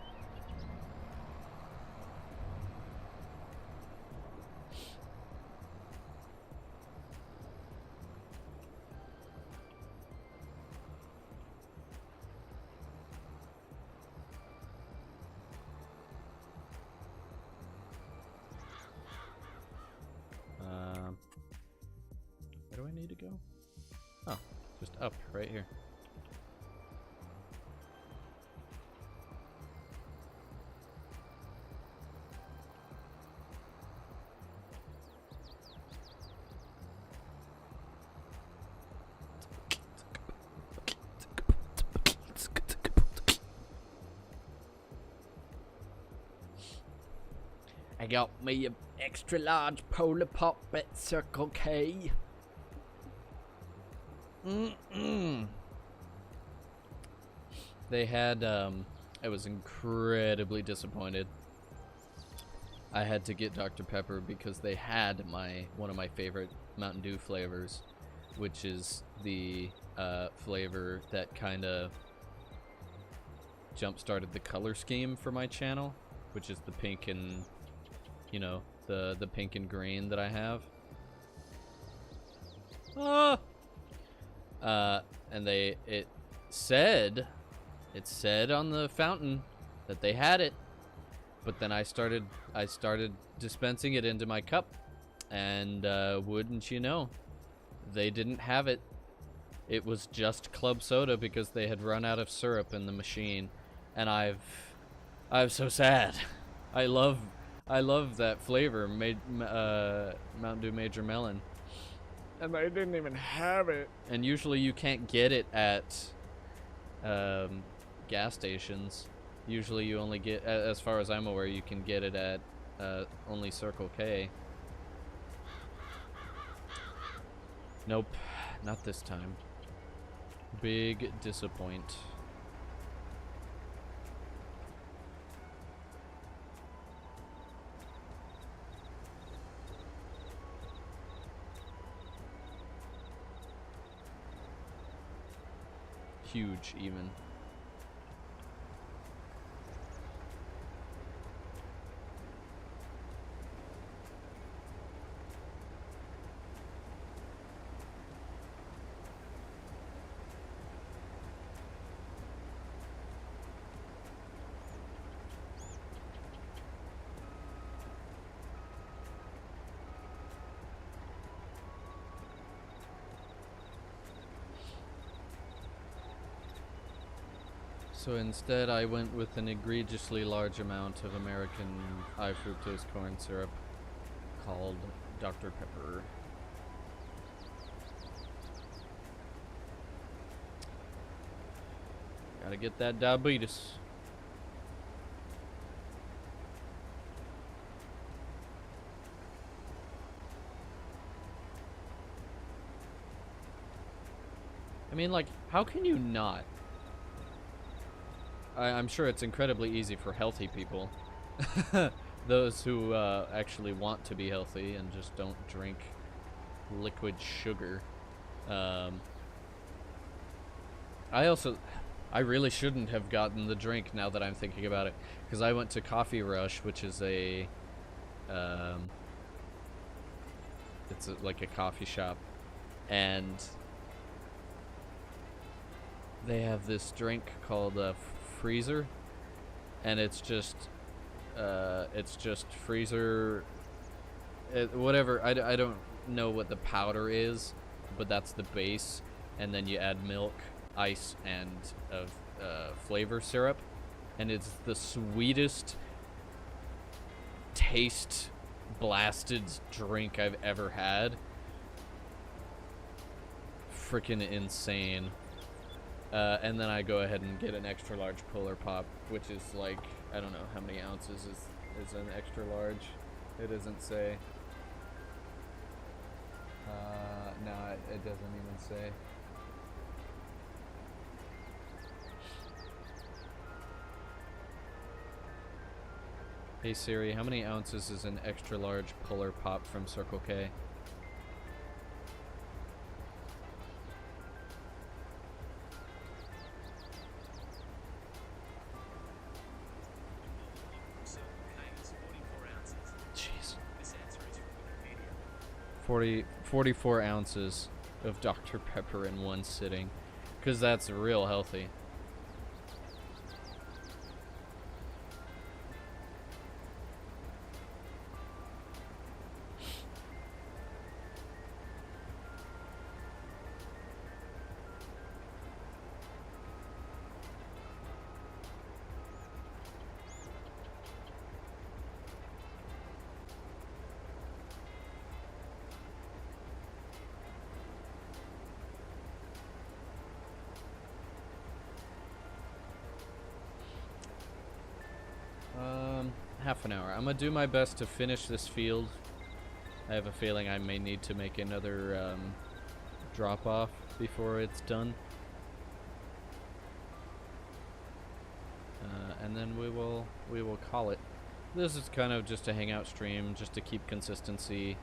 Speaker 1: Where do I need to go? Oh, just up right here. I got me an extra large polar pop at Circle K. They had, I was incredibly disappointed. I had to get Dr. Pepper because they had one of my favorite Mountain Dew flavors, which is the flavor that kind of jump-started the color scheme for my channel, which is the pink and, you know, the pink and green that I have. And it said on the fountain that they had it, but then I started dispensing it into my cup, and wouldn't you know, they didn't have it. It was just club soda because they had run out of syrup in the machine, and I'm so sad. I love that flavor, Mountain Dew Major Melon. And they didn't even have it. And usually you can't get it at gas stations. Usually you only get, as far as I'm aware, you can get it at only Circle K. Nope, not this time. Big disappoint. Huge, even. So instead I went with an egregiously large amount of American high fructose corn syrup called Dr. Pepper. Gotta get that diabetes. I mean, like, how can you not? I'm sure it's incredibly easy for healthy people. Those who actually want to be healthy and just don't drink liquid sugar. I really shouldn't have gotten the drink now that I'm thinking about it, because I went to Coffee Rush, which is a like a coffee shop, and they have this drink called Freezer, and it's just freezer, whatever. I don't know what the powder is, but that's the base, and then you add milk, ice, and flavor syrup, and it's the sweetest taste blasted drink I've ever had. Freaking insane. And then I go ahead and get an extra large Polar Pop, which is like, I don't know how many ounces is an extra large. It doesn't say. No, it doesn't even say. Hey Siri, how many ounces is an extra large Polar Pop from Circle K? Jeez. 44 ounces of Dr. Pepper in one sitting, because that's real healthy. Half an hour. I'm gonna do my best to finish this field. I have a feeling I may need to make another drop off before it's done. And then we will call it. This is kind of just a hangout stream, just to keep consistency.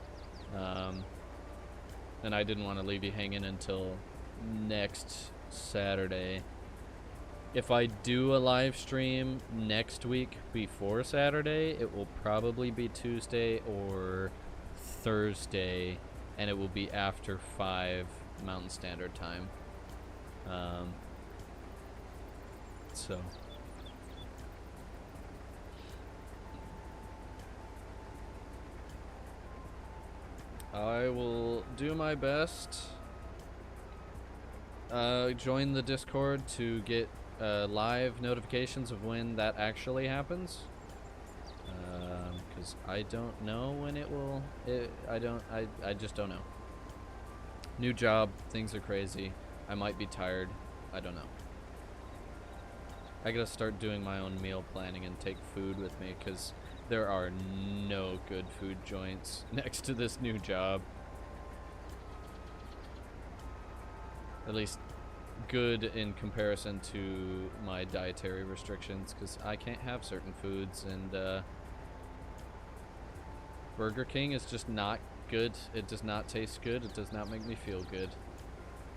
Speaker 1: And I didn't want to leave you hanging until next Saturday. If I do a live stream next week before Saturday, it will probably be Tuesday or Thursday, and it will be after 5 Mountain Standard Time. So I will do my best. Join the Discord to get live notifications of when that actually happens, because I don't know when it will. I just don't know. New job, things are crazy. I might be tired. I don't know. I gotta start doing my own meal planning and take food with me, because there are no good food joints next to this new job. At least good in comparison to my dietary restrictions, because I can't have certain foods, and Burger King is just not good. It does not taste good. It does not make me feel good.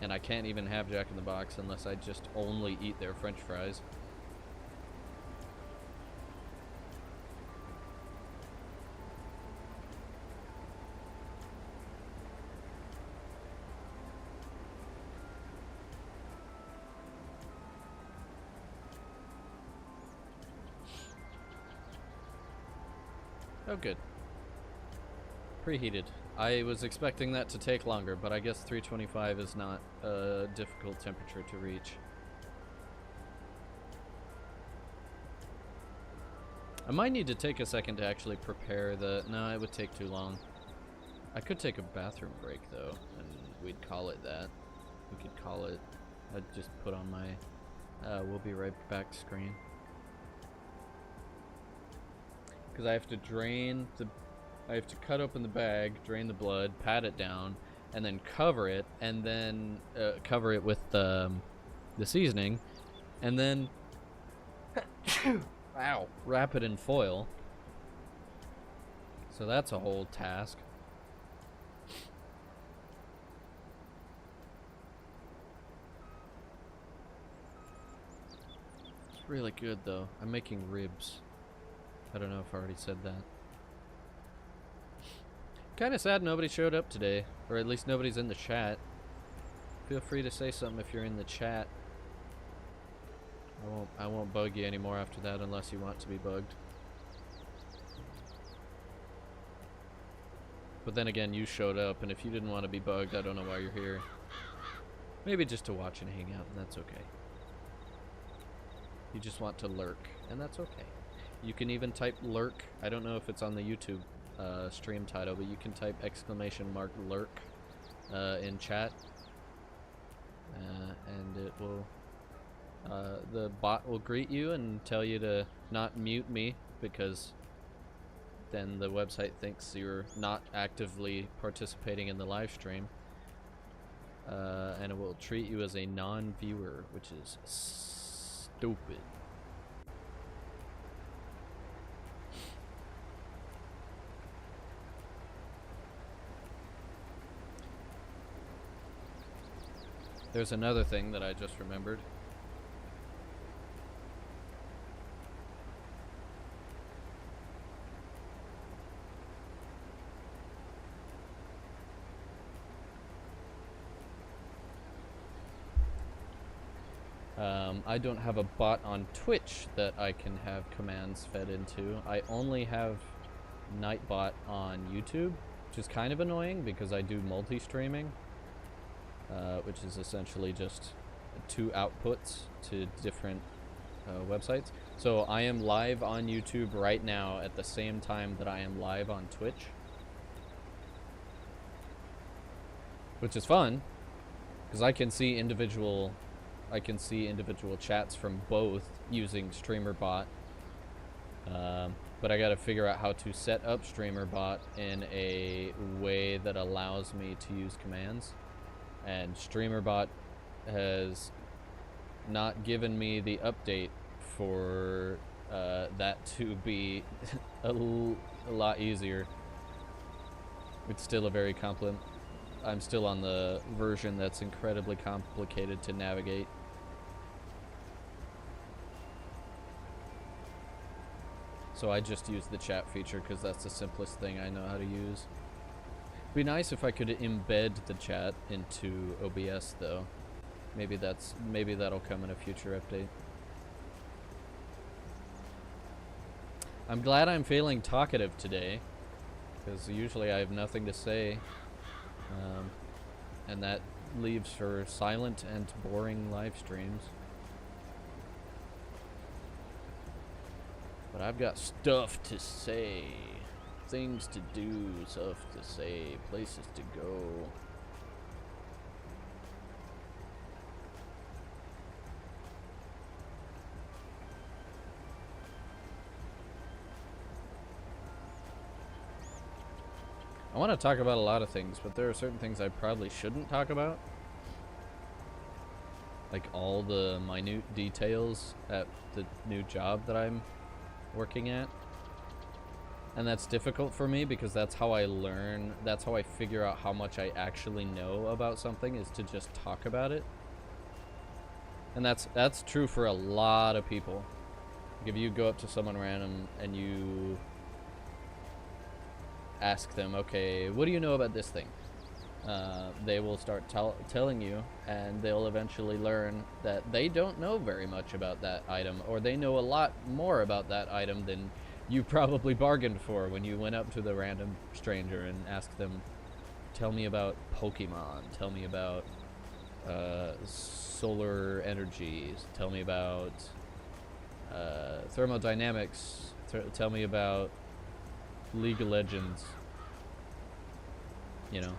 Speaker 1: And I can't even have Jack in the Box unless I just only eat their French fries. Oh, good. Preheated. I was expecting that to take longer, but I guess 325 is not a difficult temperature to reach. I might need to take a second to actually prepare the... No, it would take too long. I could take a bathroom break, though, and we'd call it that. We could call it... I'd just put on my we'll be right back screen. Because I have to drain the... I have to cut open the bag, drain the blood, pat it down, and then cover it, and then cover it with the seasoning, and then ow, wrap it in foil. So that's a whole task. It's really good though. I'm making ribs. I don't know if I already said that. Kind of sad nobody showed up today, or at least nobody's in the chat. Feel free to say something if you're in the chat. I won't bug you anymore after that unless you want to be bugged. But then again, you showed up, and if you didn't want to be bugged, I don't know why you're here. Maybe just to watch and hang out, and that's okay. You just want to lurk, and that's okay. You can even type lurk. I don't know if it's on the YouTube stream title, but you can type !lurk in chat, and it will The bot will greet you and tell you to not mute me, because then the website thinks you're not actively participating in the live stream. And it will treat you as a non-viewer, which is stupid. There's another thing that I just remembered. I don't have a bot on Twitch that I can have commands fed into. I only have Nightbot on YouTube, which is kind of annoying because I do multi-streaming, which is essentially just 2 outputs to different websites. So I am live on YouTube right now at the same time that I am live on Twitch, which is fun because I can see individual chats from both using StreamerBot, but I gotta figure out how to set up StreamerBot in a way that allows me to use commands, and StreamerBot has not given me the update for that to be a lot easier. It's still a very I'm still on the version that's incredibly complicated to navigate. So I just use the chat feature because that's the simplest thing I know how to use. It'd be nice if I could embed the chat into OBS though. Maybe that'll come in a future update. I'm glad I'm feeling talkative today, because usually I have nothing to say. And that leaves for silent and boring live streams. But I've got stuff to say, things to do, stuff to say, places to go. I want to talk about a lot of things, but there are certain things I probably shouldn't talk about. Like all the minute details at the new job that I'm working at. And that's difficult for me because that's how I learn, that's how I figure out how much I actually know about something, is to just talk about it. And that's true for a lot of people. Like if you go up to someone random and you ask them, okay, what do you know about this thing? They will start telling you, and they'll eventually learn that they don't know very much about that item, or they know a lot more about that item than you probably bargained for when you went up to the random stranger and asked them, tell me about Pokemon, tell me about solar energy, tell me about thermodynamics, tell me about League of Legends, you know.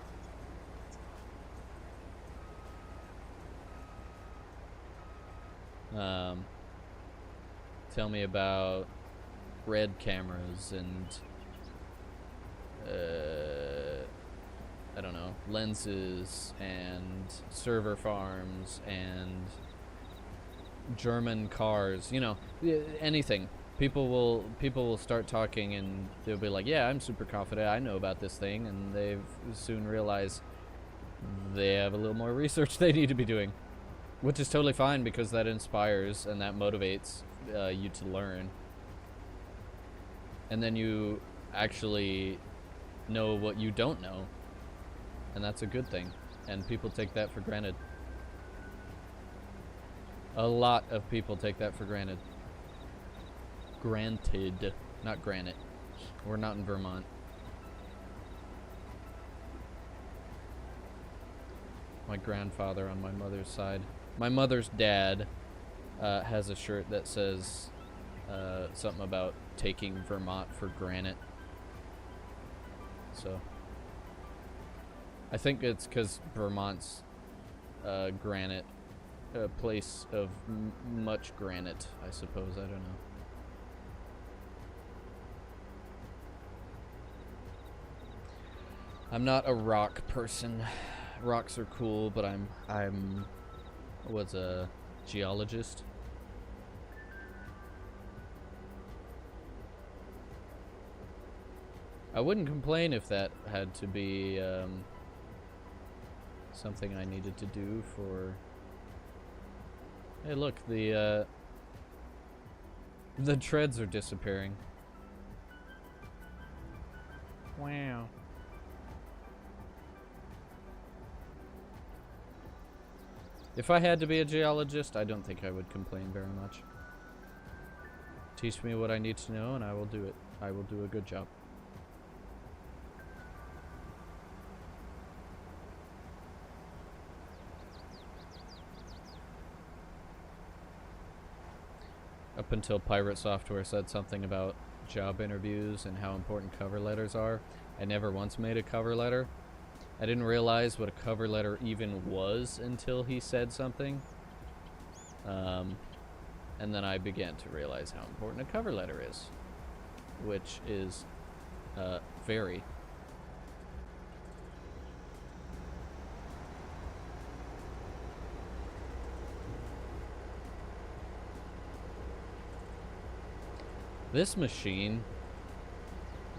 Speaker 1: Tell me about red cameras and I don't know, lenses and server farms and German cars, you know, anything. People will start talking and they'll be like, yeah, I'm super confident, I know about this thing, and they soon realize they have a little more research they need to be doing, which is totally fine because that inspires and that motivates you to learn. And then you actually know what you don't know, and that's a good thing, and people take that for granted. A lot of people take that for granted. Granted, not granite. We're not in Vermont. My grandfather on my mother's side. My mother's dad has a shirt that says something about taking Vermont for granite. So I think it's because Vermont's granite a place of much granite, I suppose. I don't know. I'm not a rock person. Rocks are cool, but I'm was a geologist. I wouldn't complain if that had to be something I needed to do for. Hey, look, the treads are disappearing. Wow. If I had to be a geologist, I don't think I would complain very much. Teach me what I need to know and I will do it. I will do a good job. Up until Pirate Software said something about job interviews and how important cover letters are, I never once made a cover letter. I didn't realize what a cover letter even was until he said something. And then I began to realize how important a cover letter is. Which is, very. This machine,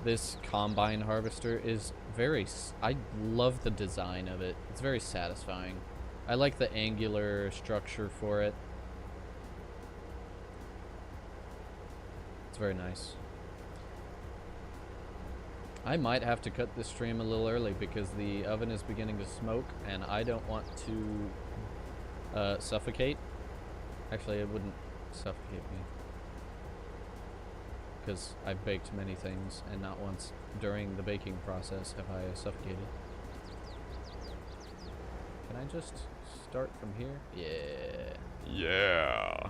Speaker 1: this combine harvester, is very... I love the design of it. It's very satisfying. I like the angular structure for it. It's very nice. I might have to cut this stream a little early because the oven is beginning to smoke and I don't want to suffocate. Actually, it wouldn't suffocate me, because I've baked many things, and not once during the baking process have I suffocated. Can I just start from here? Yeah.
Speaker 2: Yeah.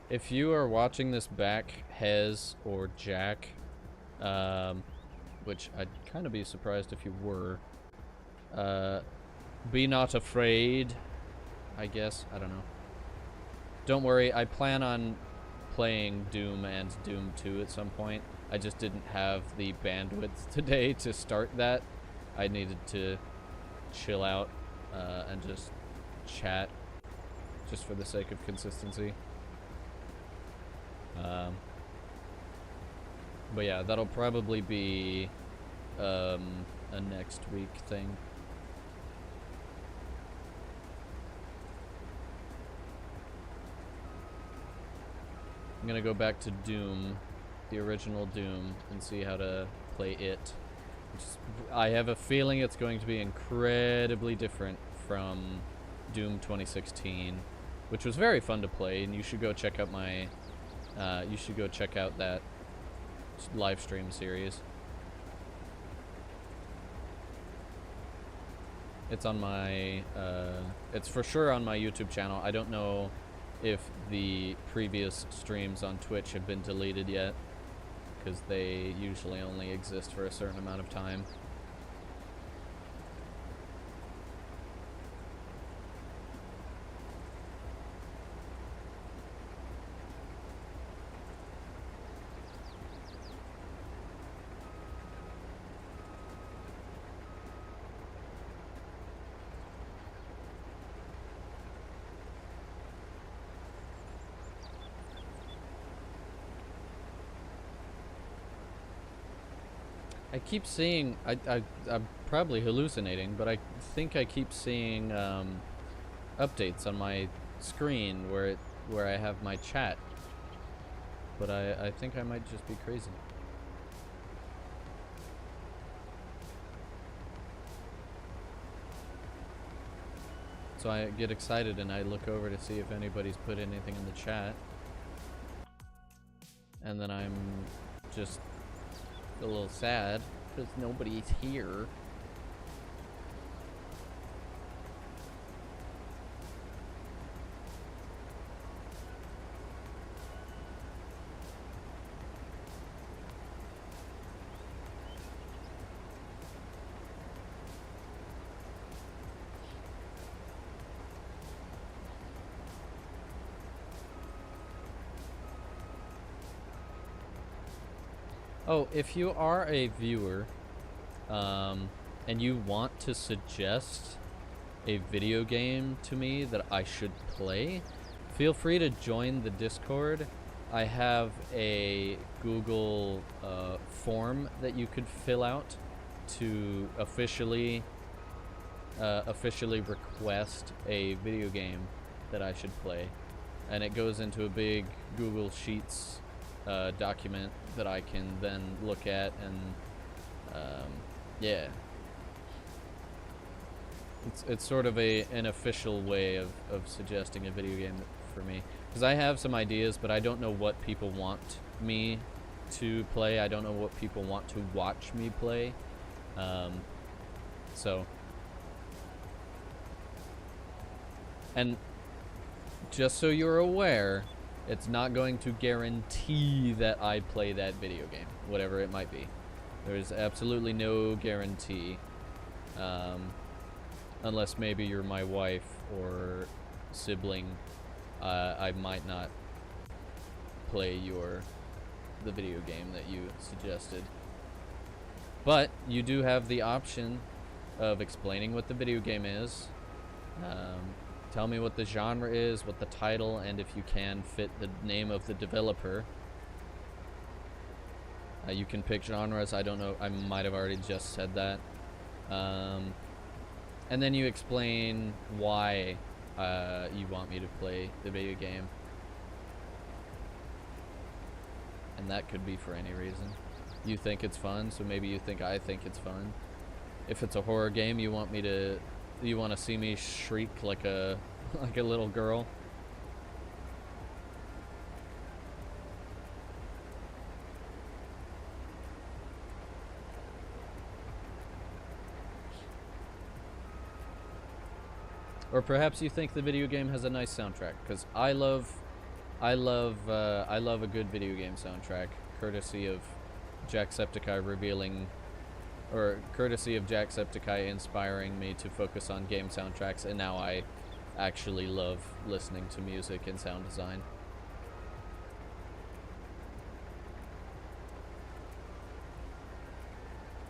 Speaker 1: If you are watching this back, Hez or Jack, which I'd kind of be surprised if you were, be not afraid, I guess. I don't know. Don't worry, I plan on playing Doom and Doom 2 at some point. I just didn't have the bandwidth today to start that. I needed to chill out and just chat, just for the sake of consistency. But yeah, that'll probably be a next week thing. I'm gonna go back to Doom, the original Doom, and see how to play it. I have a feeling it's going to be incredibly different from Doom 2016, which was very fun to play, and you should go check out my, you should go check out that live stream series. It's on my, it's for sure on my YouTube channel. I don't know if the previous streams on Twitch have been deleted yet, because they usually only exist for a certain amount of time. I keep seeing, I'm probably hallucinating, but I think I keep seeing updates on my screen where I have my chat. But I think I might just be crazy. So I get excited and I look over to see if anybody's put anything in the chat. And then I'm just a little sad because nobody's here. Oh, if you are a viewer, and you want to suggest a video game to me that I should play, feel free to join the Discord. I have a Google form that you could fill out to officially request a video game that I should play, and it goes into a big Google Sheets document that I can then look at, and yeah, it's sort of an official way of suggesting a video game for me, because I have some ideas, but I don't know what people want me to play. I don't know what people want to watch me play, so, and just so you're aware, it's not going to guarantee that I play that video game, whatever it might be. There's absolutely no guarantee, unless maybe you're my wife or sibling. I might not play the video game that you suggested. But you do have the option of explaining what the video game is. Tell me what the genre is, what the title, and if you can fit the name of the developer. You can pick genres. I don't know, I might have already just said that. And then you explain why you want me to play the video game. And that could be for any reason. You think it's fun, so maybe you think I think it's fun. If it's a horror game, you want to see me shriek like a little girl. Or perhaps you think the video game has a nice soundtrack, because I love a good video game soundtrack, courtesy of Jacksepticeye inspiring me to focus on game soundtracks, and now I actually love listening to music and sound design.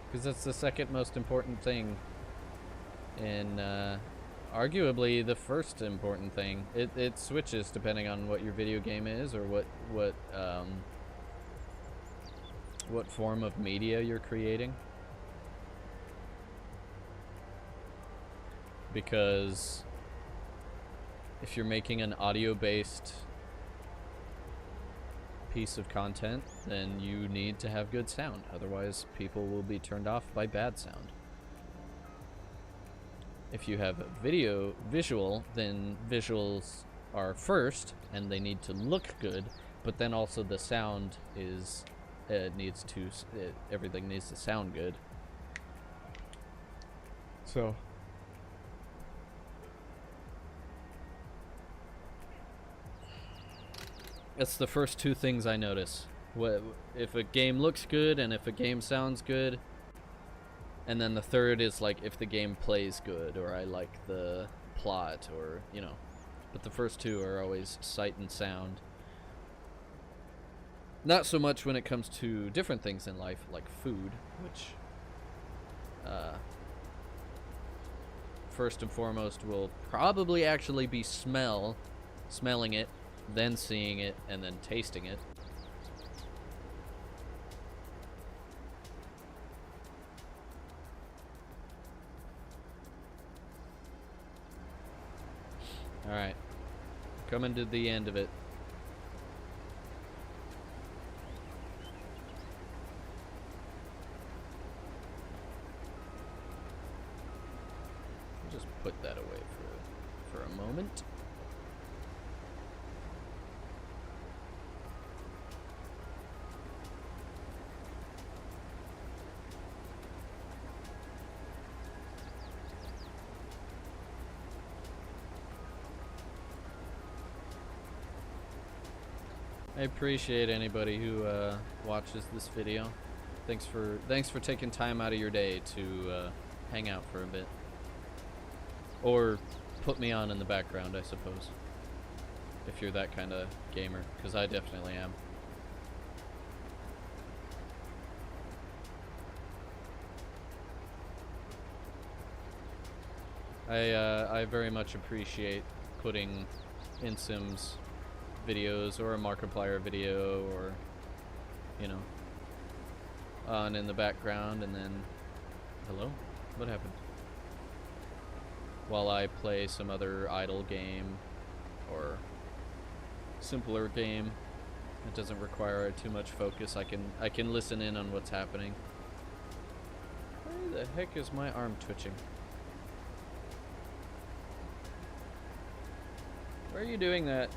Speaker 1: Because that's the second most important thing, and arguably the first important thing. It switches depending on what your video game is, or what form of media you're creating. Because if you're making an audio-based piece of content, then you need to have good sound. Otherwise, people will be turned off by bad sound. If you have visual, then visuals are first, and they need to look good, but then also the sound is, everything needs to sound good. So, that's the first two things I notice. If a game looks good and if a game sounds good. And then the third is like if the game plays good, or I like the plot, or, you know. But the first two are always sight and sound. Not so much when it comes to different things in life, like food, which first and foremost will probably actually be smelling it, then seeing it, and then tasting it. Alright, coming to the end of it. I'll just put that away for a moment. I appreciate anybody who watches this video. Thanks for taking time out of your day to hang out for a bit, or put me on in the background, I suppose, if you're that kind of gamer, because I definitely am. I very much appreciate putting in Sims videos or a Markiplier video or, you know, on in the background, and then, hello? What happened? While I play some other idle game or simpler game that doesn't require too much focus, I can listen in on what's happening. Why the heck is my arm twitching? Why are you doing that?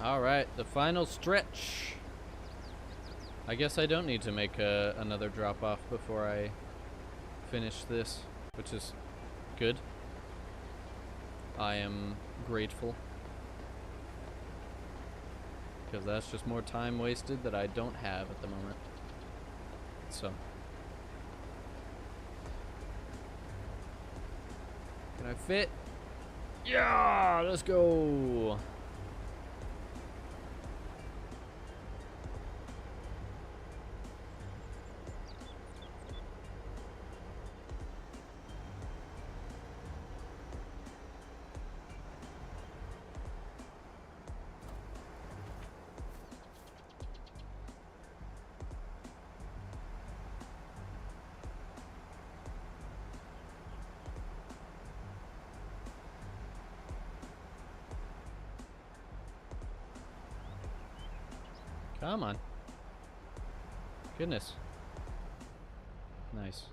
Speaker 1: Alright, the final stretch. I guess I don't need to make another drop off before I finish this, which is good. I am grateful, because that's just more time wasted that I don't have at the moment. So, can I fit? Yeah, let's go. Come on. Goodness. Nice.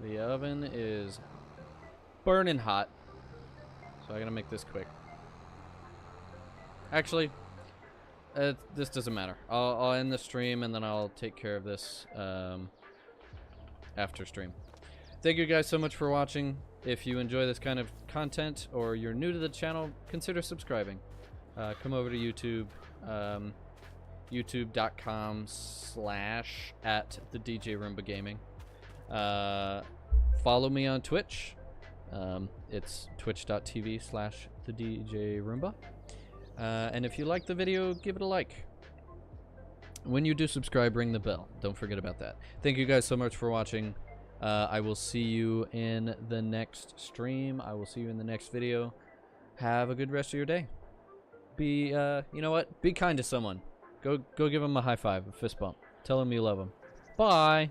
Speaker 1: The oven is burning hot, so I gotta make this quick. Actually, this doesn't matter. I'll end the stream and then I'll take care of this after stream. Thank you guys so much for watching. If you enjoy this kind of content or you're new to the channel, consider subscribing. Come over to YouTube, youtube.com/@TheDJroomba Gaming. Follow me on Twitch. It's twitch.tv/TheDJroomba. And if you like the video, give it a like. When you do subscribe, ring the bell. Don't forget about that. Thank you guys so much for watching. I will see you in the next stream. I will see you in the next video. Have a good rest of your day. Be, you know what? Be kind to someone. Go give them a high five, a fist bump. Tell them you love them. Bye.